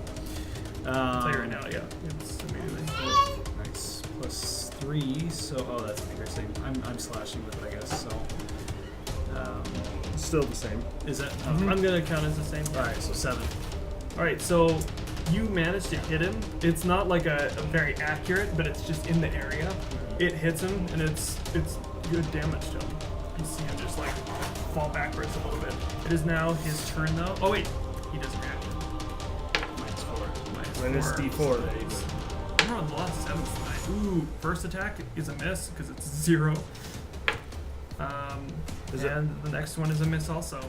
I'll tell you right now, yeah. It's immediately. Nice. +3. So that's interesting. I'm slashing with it, I guess. So. Still the same. Is that? I'm gonna count as the same. All right. So 7. All right, so you managed to hit him. It's not like a very accurate, but it's just in the area. It hits him, and it's good damage to him. You see him just like fall backwards a little bit. It is now his turn though. Oh wait, he doesn't react. Minus D4. We're on the last 7 tonight. Ooh, first attack is a miss because it's 0. And the next one is a miss also.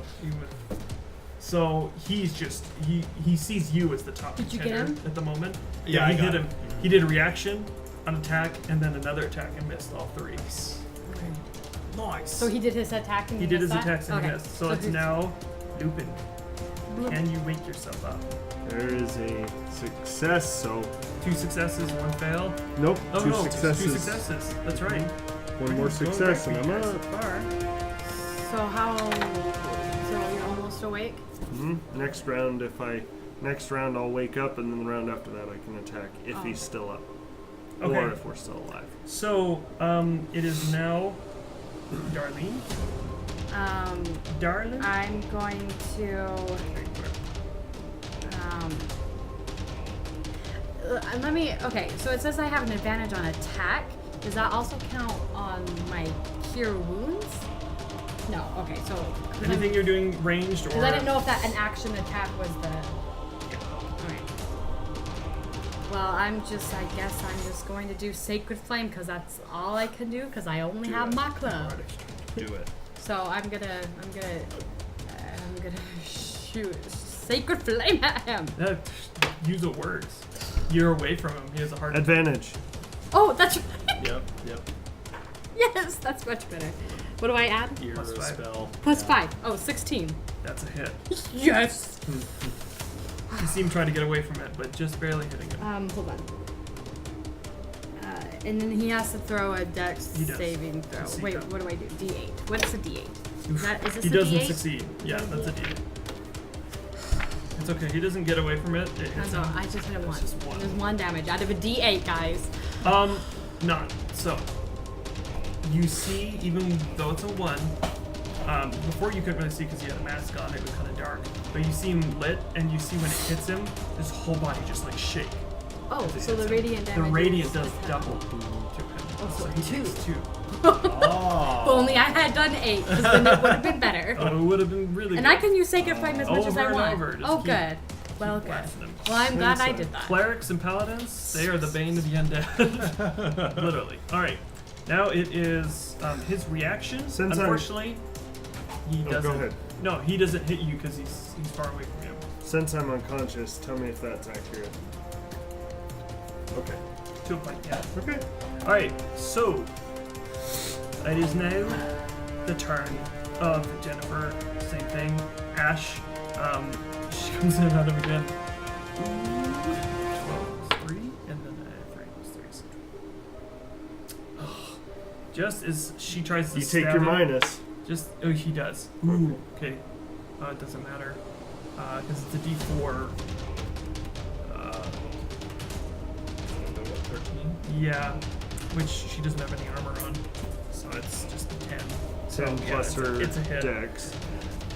So he's just he sees you as the top Did you contender get him? at the moment. Yeah, I he got hit him. He did a reaction, an attack, and then another attack and missed all 3. Nice. So he did his attack and He did his missed that? attacks and okay. missed. So it's who's- now Lupin. Can you wake yourself up? There is a success, so 2 successes, 1 fail. nope. Oh two no, successes. 2 successes. That's right. One more success, and I'm so up. far. So how? So you're almost awake. Next round I'll wake up, and then the round after that I can attack if he's still up, Okay. or if we're still alive. So, it is now Darlene. Darlene? I'm going to. Let me. Okay, so it says I have an advantage on attack. Does that also count on my cure wounds? No. Okay, so. Anything you're doing ranged or... Because I didn't know if that an action attack was the. Alright. Well, I guess I'm just going to do Sacred Flame because that's all I can do because I only have my club. Do it. So I'm gonna shoot Sacred Flame at him. Use the words. You're away from him. He has a hard... Advantage. Oh, that's right. Yep. Yes, that's much better. What do I add? Your Plus 5. spell. Plus 5. Oh, 16. That's a hit. Yes. You see him trying to get away from it, but just barely hitting him. Hold on. And then he has to throw a dex He does. saving throw. Let's see, Wait, go. what do I do? D8. What's a D8? Is this He a doesn't D8? succeed. Yeah, that's a D8. It's okay. He doesn't get away from it. It hits No, him. I just hit him It's once. just 1. There's 1 damage out of a D8, guys. None. So, you see, even though it's a 1, before you couldn't really see because he had a mask on, it was kind of dark. But you see him lit, and you see when it hits him, his whole body just like shake. Oh, as it so the hits him. radiant damage. The radiant is does attack. double to him. Oh, so he 2. takes 2. Oh. If only I had done 8, because then it would have been better. Oh, it would have been really And good. I can use Sacred Flame as much as Over I and want. over, just Oh, keep- good. Well, good. blasting them. Well, I'm glad I did that. Clerics and paladins, they are the bane of the undead. Literally. Alright. Now it is his reaction. Since I'm- Unfortunately, he Oh, doesn't. go ahead. No, he doesn't hit you because he's far away from you. Since I'm unconscious, tell me if that's accurate. Okay. To a point, yeah. Okay. Alright, so it is now the turn of Jennifer. Same thing. Ash, she comes in out of again. 12 plus 3, and then 3 plus 3. So just as she tries to You stab take your him, minus. oh, he does. Ooh, okay. It doesn't matter. Because it's a d4. 13? Yeah. Which she doesn't have any armor on. So it's just a 10. 10 yeah, plus her it's a hit. dex.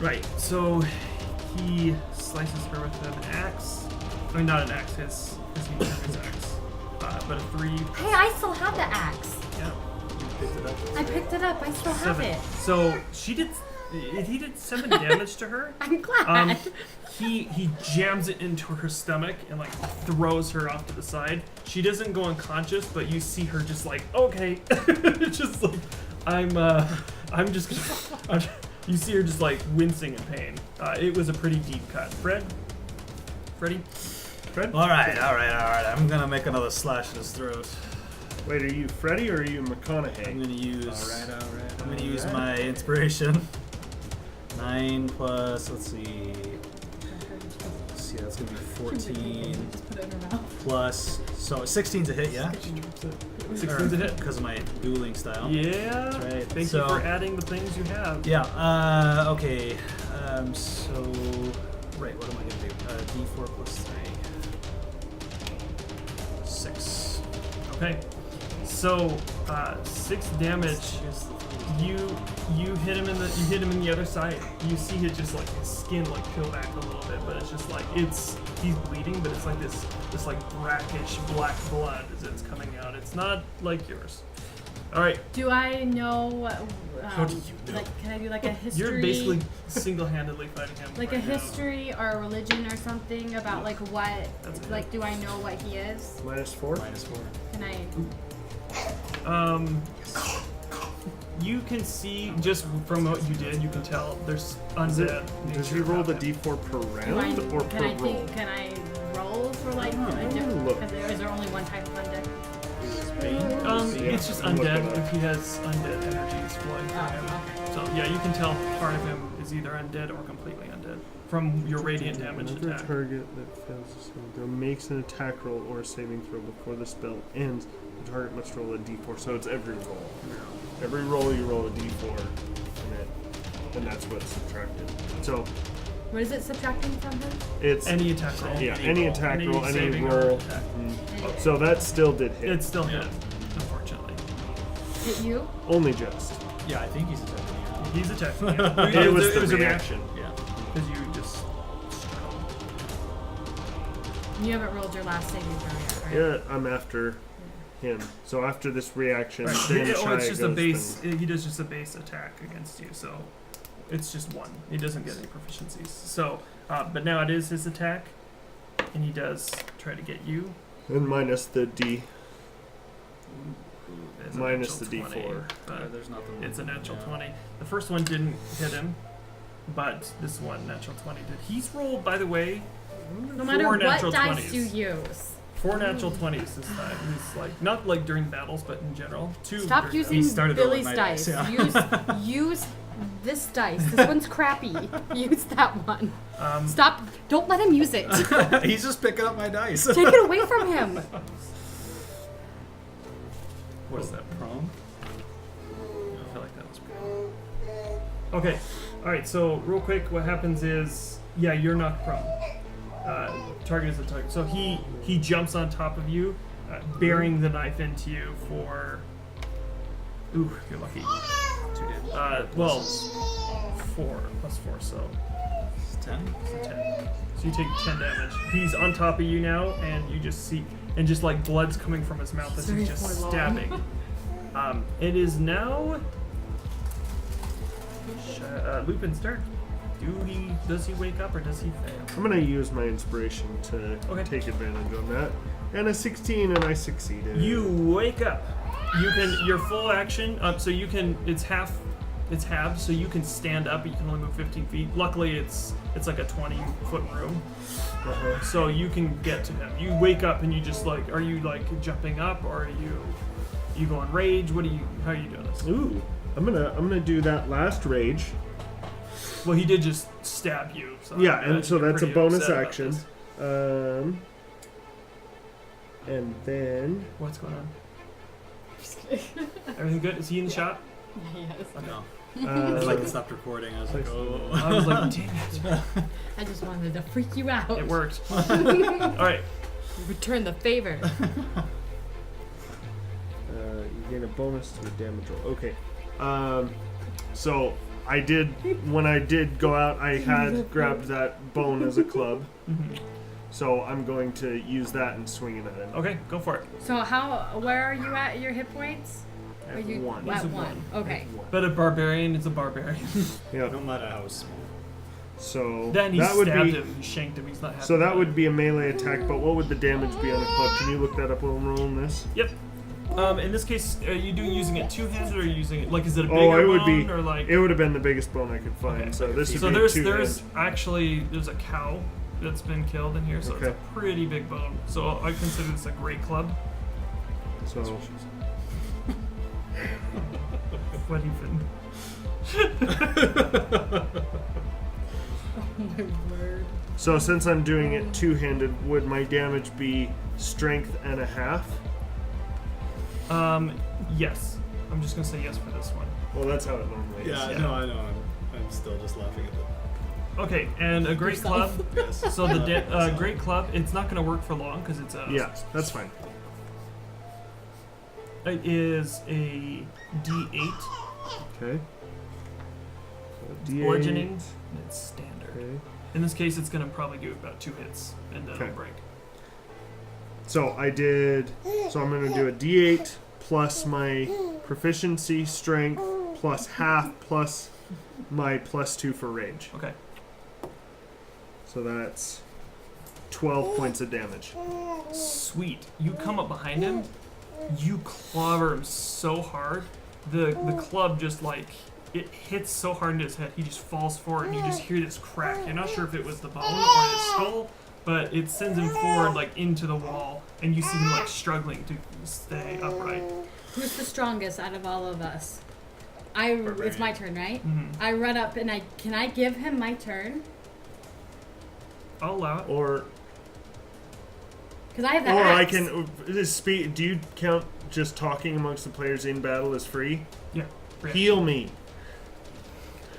Right, so he slices her with an axe. I mean, not an axe, his axe. But a 3. Hey, I still have the axe. Yeah. Picked it up. I picked it up. I still have 7. it. So he did 7 damage to her. I'm glad. He jams it into her stomach and like throws her off to the side. She doesn't go unconscious, but you see her just like, okay, just like I'm just gonna. You see her just like wincing in pain. It was a pretty deep cut. Freddy. Fred? All right. I'm gonna make another slash in his throat. Wait, are you Freddy or are you McConaughey? I'm gonna use. All right. I'm gonna use my inspiration. 9 plus. Let's see. That's gonna be 14 Just put it in her mouth. plus. So 16's a hit, yeah. 16's a hit. Because of my dueling style. Yeah. That's right. Thank So- you for adding the things you have. Yeah. Okay. So. Right. What am I gonna do? D4 plus 3. 6. Okay. So 6 damage. You hit him in the other side. You see it just like his skin like peel back a little bit, but it's just like he's bleeding, but it's like this like brackish black blood as it's coming out. It's not like yours. All right. Do I know? How do you know? Like, can I do like a history? You're basically single-handedly fighting him. like right a now. history or a religion or something about like what? That's it. Like, do I know what he is? -4. -4. Can I? You can see just from what you did, you can tell there's undead. Does he nature roll the about him. D4 per Do I round or can per I roll? can I roll for like a look. different? Is there only one type of undead? Yeah, It's just I'm looking undead it up. if he has undead energies flowing through him. Okay. So yeah, you can tell part of him is either undead or completely undead from your radiant damage Whenever a attack. target that fails a saving throw makes an attack roll or a saving throw before the spell ends, the target must roll a D4. So it's every roll. Every roll you roll a D4, and that's what's subtracted. So What is it subtracting from him? it's Any attack roll. yeah, any attack roll, any saving or roll. attack. So that still did hit. It still hit, unfortunately. Hit you? Only just. Yeah, I think he's attacking He's attacking you. It was the a reaction. you. Yeah. Because you just. You haven't rolled your last saving throw yet, right? Yeah, I'm after him. So after this reaction, Right. then It's Shia just a goes base. then- He does just a base attack against you, so it's just one. He doesn't get any proficiencies. So, but now it is his attack, and he does try to get you. And minus the D. There's a Minus natural the 20, D4. but There's nothing. it's a natural yeah. 20. The first one didn't hit him, but this one, natural 20, did. He's rolled, by the way, No matter four what natural dice 20s. you use. 4 natural 20s this time. He's like, not like during battles, but in general. 2 Stop during using He started rolling Billy's my dice. dice, yeah. Use this dice. This one's crappy. Use that one. battles. Stop. Don't let him use it. He's just picking up my dice. Take it away from him. What is that, prone? I feel like that was pretty. Okay, alright, so real quick, what happens is, yeah, you're knocked prone. Target is a target. So he jumps on top of you, bearing the knife into you for. Ooh, you're lucky. 2 did. Well, 4 plus 4, so 10. so 10. So you take 10 damage. He's on top of you now, and you just see, and just like blood's coming from his mouth as he's just Very stabbing. It is now Lupin's turn. Does he wake up or does he fail? I'm gonna use my inspiration to Okay. take advantage on that. And a 16, and I succeeded. You wake up. You can your full action. So you can. It's halved. So you can stand up. But you can only move 15 feet. Luckily, it's like a 20-foot room. So you can get to him. You wake up and you just like. Are you like jumping up or are you going rage? How are you doing this? Ooh, I'm gonna do that last rage. Well, he did just stab you. So Yeah, I and imagine so you're that's a pretty bonus upset about action. this. And then What's going on? Everything good? Is he in the shop? Yes. No. uh, It's like it stopped recording. I was like, oh. I was like, dang it. I just wanted to freak you out. It worked. All right. Return the favor. you gain a bonus to the damage roll. Okay. So when I did go out, I had grabbed that bone as a club. Mhm. So I'm going to use that and swing it at him. Okay, go for it. So where are you at your hit points? I Are have you one. at He's a 1? one. Okay. One. But a barbarian is a barbarian. Yeah. No matter how small. So Then he that would stabbed be. him. He shanked him. He's not happy. So that about would it. be a melee attack. But what would the damage be on a club? Can you look that up while I'm rolling this? Yep. In this case, are you using it two-handed or are you using it like is it a bigger Oh, it would bone be. or like? It would have been the biggest bone I could find. Okay. So this would So be there's two-handed. actually there's a cow that's been killed in here, so it's Okay. a pretty big bone. So I consider this a great club. So What even? My word. So since I'm doing it two-handed, would my damage be strength and a half? Yes. I'm just gonna say yes for this one. Well, that's how it normally is. Yeah, Yeah. no, I know. I'm still just laughing at it. Okay, and a great Yourself. club. Yes. So the great club, it's not gonna work for long because it's a. Yeah, that's fine. It is a D8 Okay. So D8. bludgeoning. And it's standard. Okay. In this case, it's gonna probably do about 2 hits and then Okay. it'll break. So I did. So I'm gonna do a D8 plus my proficiency, strength, plus half, plus my +2 for rage. Okay. So that's 12 points of damage. Sweet. You come up behind him. You clobber him so hard. The club just like it hits so hard into his head. He just falls forward, and you just hear this crack. You're not sure if it was the bone or his skull, but it sends him forward like into the wall, and you see him like struggling to stay upright. Who's the strongest out of all of us? It's my turn, right? Mm-hmm. I run up and can I give him my turn? I'll allow it. Or Because I have the I axe. can speak. Do you count just talking amongst the players in battle as free? Yeah. Heal me.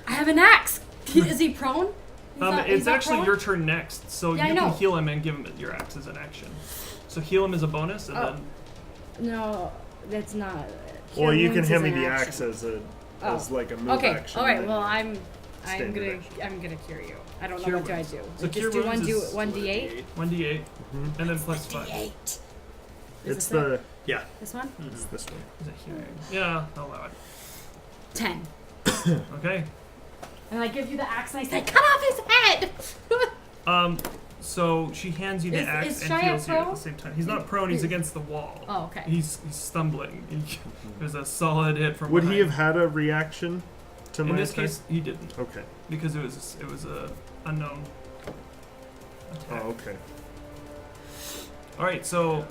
I have an axe. Is he prone? It's actually your turn next, so Yeah, I you know. can heal him and give him your axe as an action. So heal him as a bonus, and Oh. then No, that's not. Or you can Wounds hand is me an the action. axe as a Oh. as like a move Okay. action. All right. then Well, you- I'm standard gonna cure you. I don't know Cure what do I wounds. do. So Just cure do wounds is 1d8. 1d8, Mhm. and then plus 5. Is It's this it? the Yeah. This one? it's this one. Is it healing? Yeah, I'll allow it. 10. Okay. And I give you the axe and I say, cut off his head! So she hands you the Is axe and Shia heals you at prone? the same time. He's not prone. He's Is- against the wall. Oh, okay. He's stumbling. There's a solid hit from. Would he behind. have had a reaction to my In this attack? case, he didn't Okay. because it was a unknown attack. Oh, okay. All right, so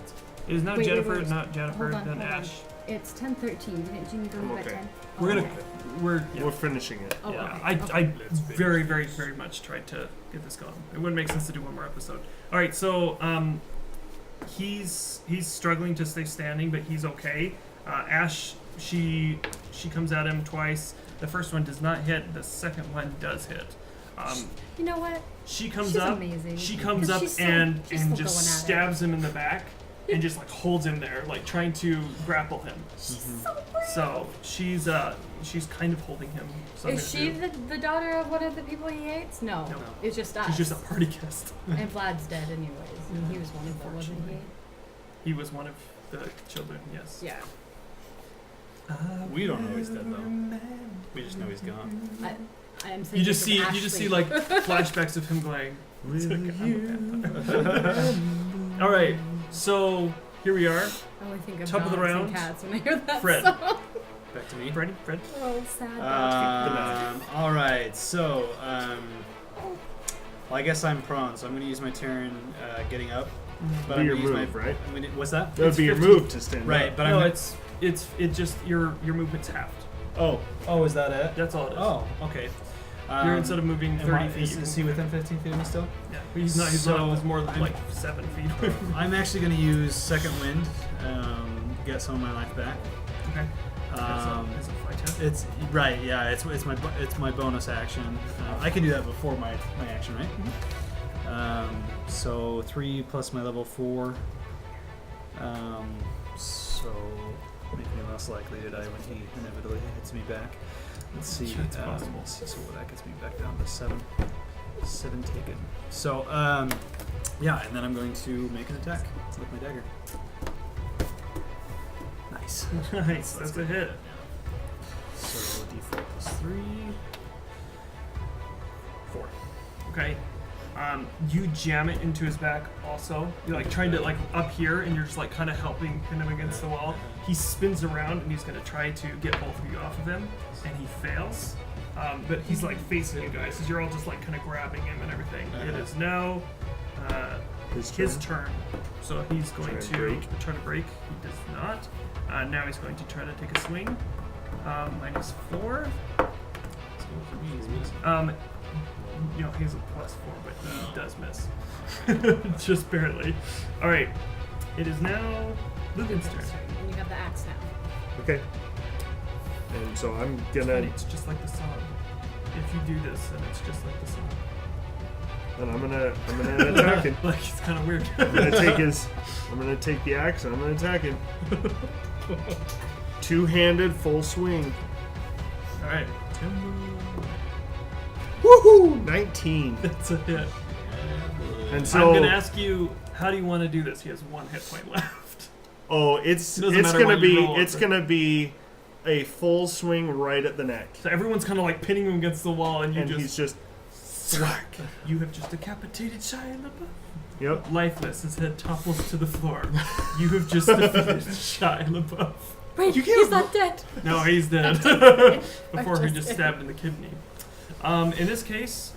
it is now Wait, Jennifer, wait. not Jennifer, Hold on, then hold on. Ash. It's 10:13. Didn't Jimmy go to I'm bed at okay. 10? We're gonna, okay. we're yeah. We're finishing it. Oh, yeah. okay. I Okay. very, very, very much tried to get this going. It wouldn't make sense to do one more episode. All right, so he's struggling to stay standing, but he's okay. Ash, she comes at him twice. The first one does not hit. The second one does hit. You know what? She comes She's up. amazing. She comes 'Cause up she's so- and she's still just going at it. stabs him in the back and just like holds him there, like trying to grapple him. She's so brave. So she's kind of holding him. So I'm Is gonna she do- the daughter of one of the people he hates? No. No. It's just us. She's just a party guest. And Vlad's dead anyways. And he was one of them, wasn't he? He was one of the children. Yes. Yeah. We don't know he's dead though. We just know he's gone. I am saying You just this of see Ashley. like flashbacks of him going. Will I'm a vampire. All right, so here we are. I only think of Top of the dogs round. and cats when I hear that Fred. song. Back to me. Fred. Oh, sad. All right. So, well, I guess I'm prone, so I'm going to use my turn getting up. But Be I'm your gonna use move, right? I'm gonna, what's that? That would It's be your 15. move to stand Right, up. but no, I'm. it's just your movement's halved. Oh, is that it? That's all it is. Oh, okay. You're instead of moving 30 feet. Is he within 15 feet of me still? Yeah, he's not. He's So, not. He's more than I'm- like 7 feet away. I'm actually going to use Second Wind, get some of my life back. Okay. Is it fight test? It's right, yeah. It's my bonus action. I can do that before my action, right? So 3 plus my level 4. So make me less likely to die when he inevitably hits me back. Let's see. That's possible. Let's see. So that gets me back down to 7. 7 taken. So yeah, and then I'm going to make an attack with my dagger. Nice. Nice. That's a hit. So d4 plus 3. 4. Okay. You jam it into his back also. You're like trying to like up here and you're just like kind of helping him against the wall. He spins around and he's gonna try to get both of you off of him and he fails. But he's like facing you guys, so you're all just like kind of grabbing him and everything. It is now his turn. So he's going Try to and break. try to break. He does not. Now he's going to try to take a swing. -4. So for me, he's missing. You know, he has a +4, but he does miss. Just barely. Alright. It is now Lugan's turn. And you have the axe now. Okay. And so I'm And gonna it's just like the song. If you do this, then it's just like the song. and I'm gonna attack him. Like, it's kind of weird. I'm gonna take the axe and I'm gonna attack him. Two-handed full swing. Alright. Woohoo! 19. That's a hit. And so I'm going to ask you, how do you want to do this? He has 1 hit point left. oh, it's Doesn't it's matter gonna what you be roll, it's but- gonna be a full swing right at the neck. So everyone's kind of like pinning him against the wall, and you And just he's just thwack. you have just decapitated Shia LaBeouf. Yep. Lifeless, his head topples to the floor. You have just defeated Shia LaBeouf. Wait, You can't he's not dead. No, he's dead. Before he just just kidding. stabbed in the kidney. In this case,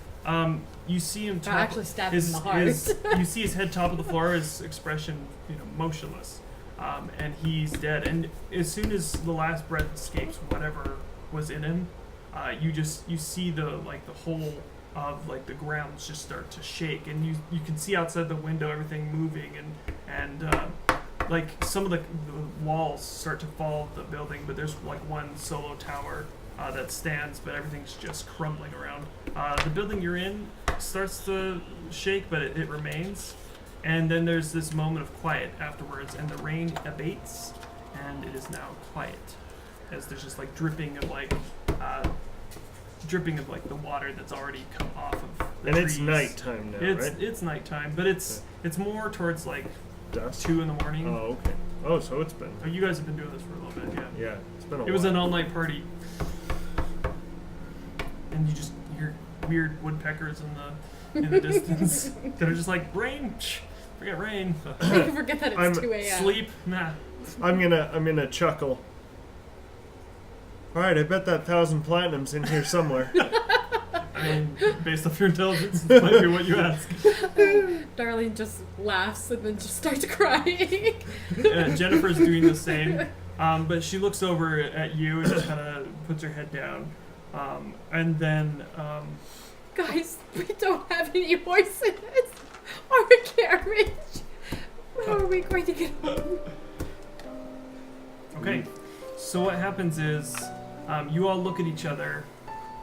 you see him I top, actually stabbed him in the heart. you see his head top of the floor, his expression, motionless, and he's dead. And as soon as the last breath escapes whatever was in him, you see the whole of the grounds just start to shake, and you can see outside the window everything moving, and some of the walls start to fall of the building, but there's one solo tower that stands, but everything's just crumbling around. The building you're in starts to shake, but it remains. And then there's this moment of quiet afterwards, and the rain abates, and it is now quiet, as there's just dripping of the water that's already come off of the And trees. it's nighttime now, right? It's nighttime, but it's more towards Dusk. 2 in the morning. Oh, okay. Oh, so it's been. Oh, you guys have been doing this for a little bit, yeah. Yeah, it's been a It was while. an all-night party, and you just hear weird woodpeckers in the distance that are just like, rain, forget rain, I forget that it's I'm 2 a.m. sleep, nah. I'm gonna chuckle. All right, I bet that 1,000 platinum's in here somewhere. I mean, based off your intelligence, this might be what you ask. Darlene just laughs and then just starts crying. Jennifer's doing the same, but she looks over at you and just kind of puts her head down, and then Guys, we don't have any horses or a carriage. How are we going to get home? okay. So what happens is, you all look at each other.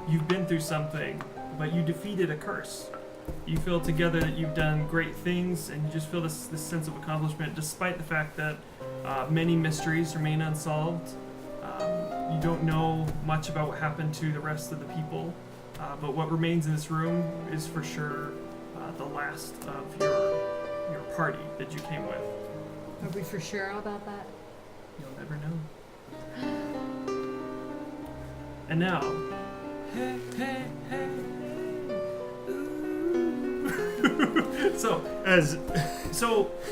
You've been through something, but you defeated a curse. You feel together that you've done great things, and you just feel this sense of accomplishment, despite the fact that many mysteries remain unsolved. You don't know much about what happened to the rest of the people, but what remains in this room is for sure the last of your party that you came with. Are we for sure about that? You'll never know. And now, hey, hey, hey, ooh. So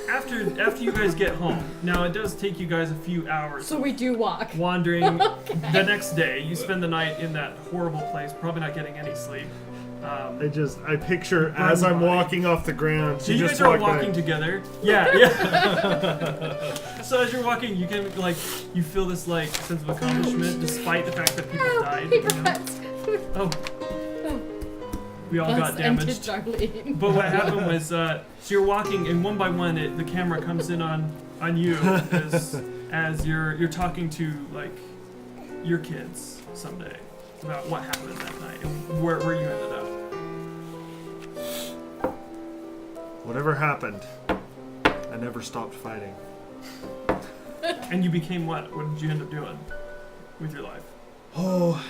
after you guys get home, now it does take you guys a few hours So we do walk. wandering. The next day, you spend the night in that horrible place, probably not getting any sleep. I picture as I'm walking off the ground. So you you just guys are walk walking by. together. Yeah. So as you're walking, you can you feel this sense of accomplishment, despite the fact that people died. Paper You know? cuts. Oh, we all got Thus ended damaged. Darlene. But what happened was, so you're walking, and one by one, the camera comes in on you as you're talking to your kids someday about what happened that night and where you ended up. Whatever happened, I never stopped fighting. And you became what? What did you end up doing with your life? Oh,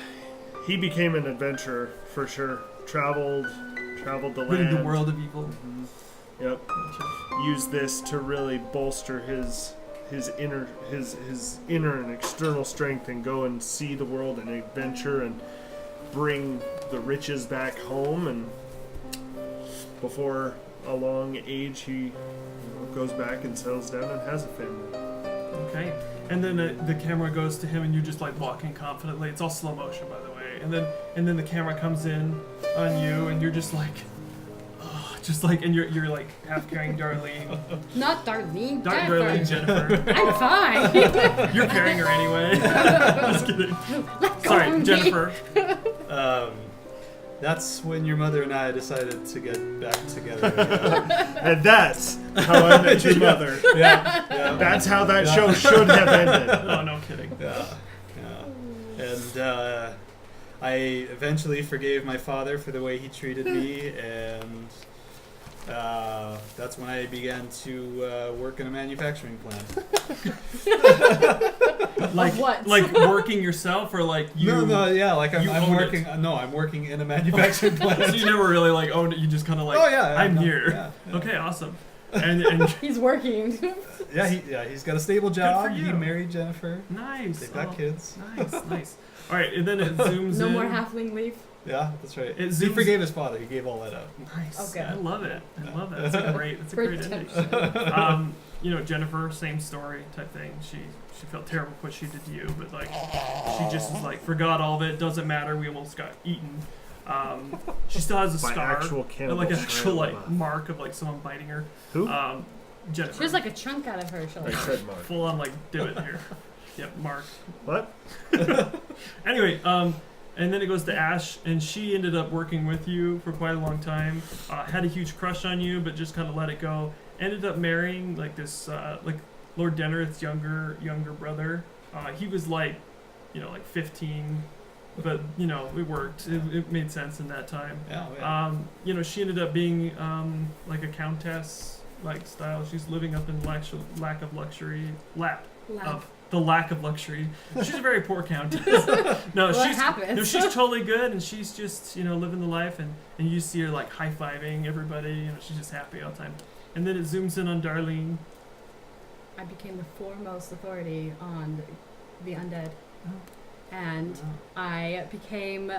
he became an adventurer for sure. Traveled the land. Rid the world of evil. Yep. Used this to really bolster his inner and external strength, and go and see the world and adventure and bring the riches back home. And before a long age, he goes back and settles down and has a family. Okay. And then the camera goes to him, and you're just walking confidently. It's all slow motion, by the way. And then the camera comes in on you, and you're just and you're half carrying Darlene. Not Darlene. Darlene, Jennifer. I'm fine. You're carrying her anyway. Just kidding. Sorry, of me. Jennifer. That's when your mother and I decided to get back together. Yeah. And that's how I met your mother. yeah. That's how that show should have ended. Oh, no kidding. Yeah. And I eventually forgave my father for the way he treated me, and that's when I began to work in a manufacturing plant. What? Working yourself, or you? No, yeah, you I'm own working. it. No, I'm working in a manufacturing plant. So you never really owned it. You just kind of oh yeah, I'm no, here. yeah. Okay, awesome. and He's working. He's got a stable job. He you. married Jennifer. nice. They've got kids. Nice. All right, and then it zooms No in. more halfling leaf. Yeah, that's right. It He zooms- forgave his father. He gave all that up. Nice. Okay. I love it. I love it. It's a great ending. You know, Jennifer, same story type thing. She felt terrible for what she did to you, but like she just was like forgot all of it. Doesn't matter. We almost got eaten. She still has a By scar, actual cannibal like an actual Shia like LaBeouf. mark of like someone biting her. Who? Jennifer. There's like a chunk out of her I shoulder. said Mark. full on like divot here. Yep, mark. What? Anyway, and then it goes to Ash, and she ended up working with you for quite a long time. Had a huge crush on you, but just kind of let it go. Ended up marrying like this, like Lord Dennerith's younger brother. He was like, you know, like 15, but you know, it worked. It made sense in that time. Yeah. You know, she ended up being like a countess like style. She's living up in lack of luxury. Of the lack of luxury. She's a very poor countess. No, What she's happens? no, she's totally good, and she's just living the life, and you see her like high fiving everybody. You know, she's just happy all the time. And then it zooms in on Darlene. I became the foremost authority on the undead, and I became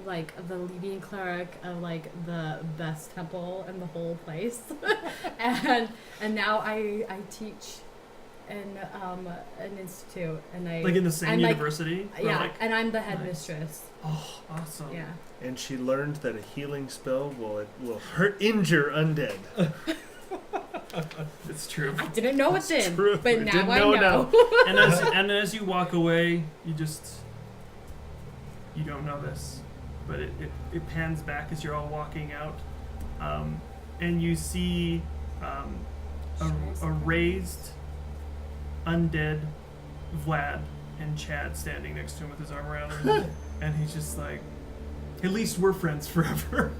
like the leading cleric of like the best temple in the whole place, and now I teach in an institute, and I Like in the same I'm, like, university. Or, yeah, like, and I'm the head nice. mistress. oh, awesome. Yeah. And she learned that a healing spell will injure undead. It's true. I didn't know it then, true. but I now didn't I know know. and as you walk away, you don't know this, but it pans back as you're all walking out, and you see a raised undead Vlad and Chad standing next to him with his arm around him, and he's just like, at least we're friends forever.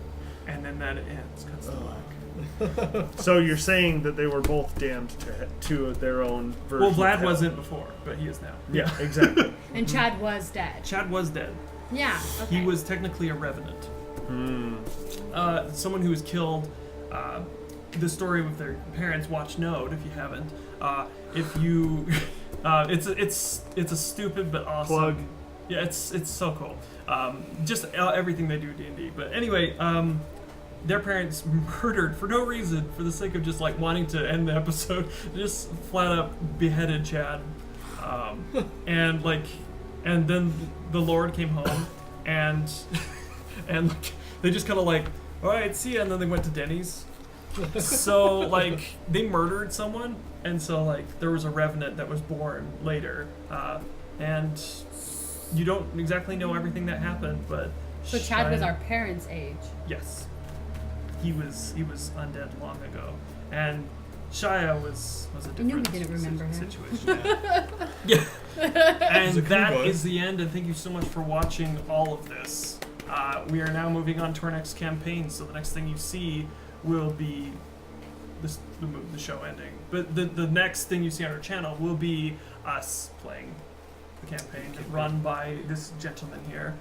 And then that ends, cuts to black. So you're saying that they were both damned to their own version. Well, Vlad of hell. wasn't before, but he is now. Yeah, exactly. And Chad was dead. Chad was dead. Yeah. Okay. He was technically a revenant. Someone who was killed. The story with their parents. Watch Node if you haven't. If you, it's a stupid but awesome. Plug. Yeah, it's so cool. Just everything they do D&D. But anyway, their parents murdered for no reason, for the sake of just like wanting to end the episode. Just flat up beheaded Chad, and then the Lord came home, and like, they just kind of like, all right, see ya, and then they went to Denny's. So like they murdered someone, and so like there was a revenant that was born later, and you don't exactly know everything that happened, but So Chad was Shia- our parents' age. yes, he was undead long ago, and Shia was a I knew we different didn't remember him. situation. Yeah, and He's a cool that boy. is the end. And thank you so much for watching all of this. We are now moving on to our next campaign. So the next thing you see will be the show ending. But the next thing you see on our channel will be us playing the campaign run by this gentleman here.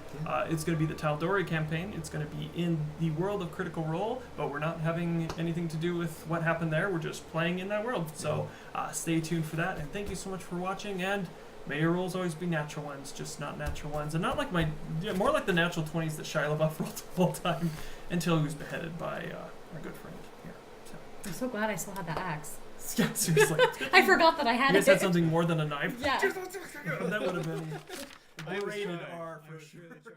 It's going to be the Tal'Dorei campaign. It's going to be in the world of Critical Role, but we're not having anything to do with what happened there. We're just playing in that world. So stay tuned for that. And thank you so much for watching. And may your rolls always be natural ones, just not natural ones. And not like more like the natural 20s that Shia LaBeouf rolled the whole time until he was beheaded by our good friend here. So, I'm so glad I still had that axe. yeah, seriously. I forgot that I had You guys it. had something more than a knife? Yeah. That would have been I was rated trying. R I for was sure. really trying.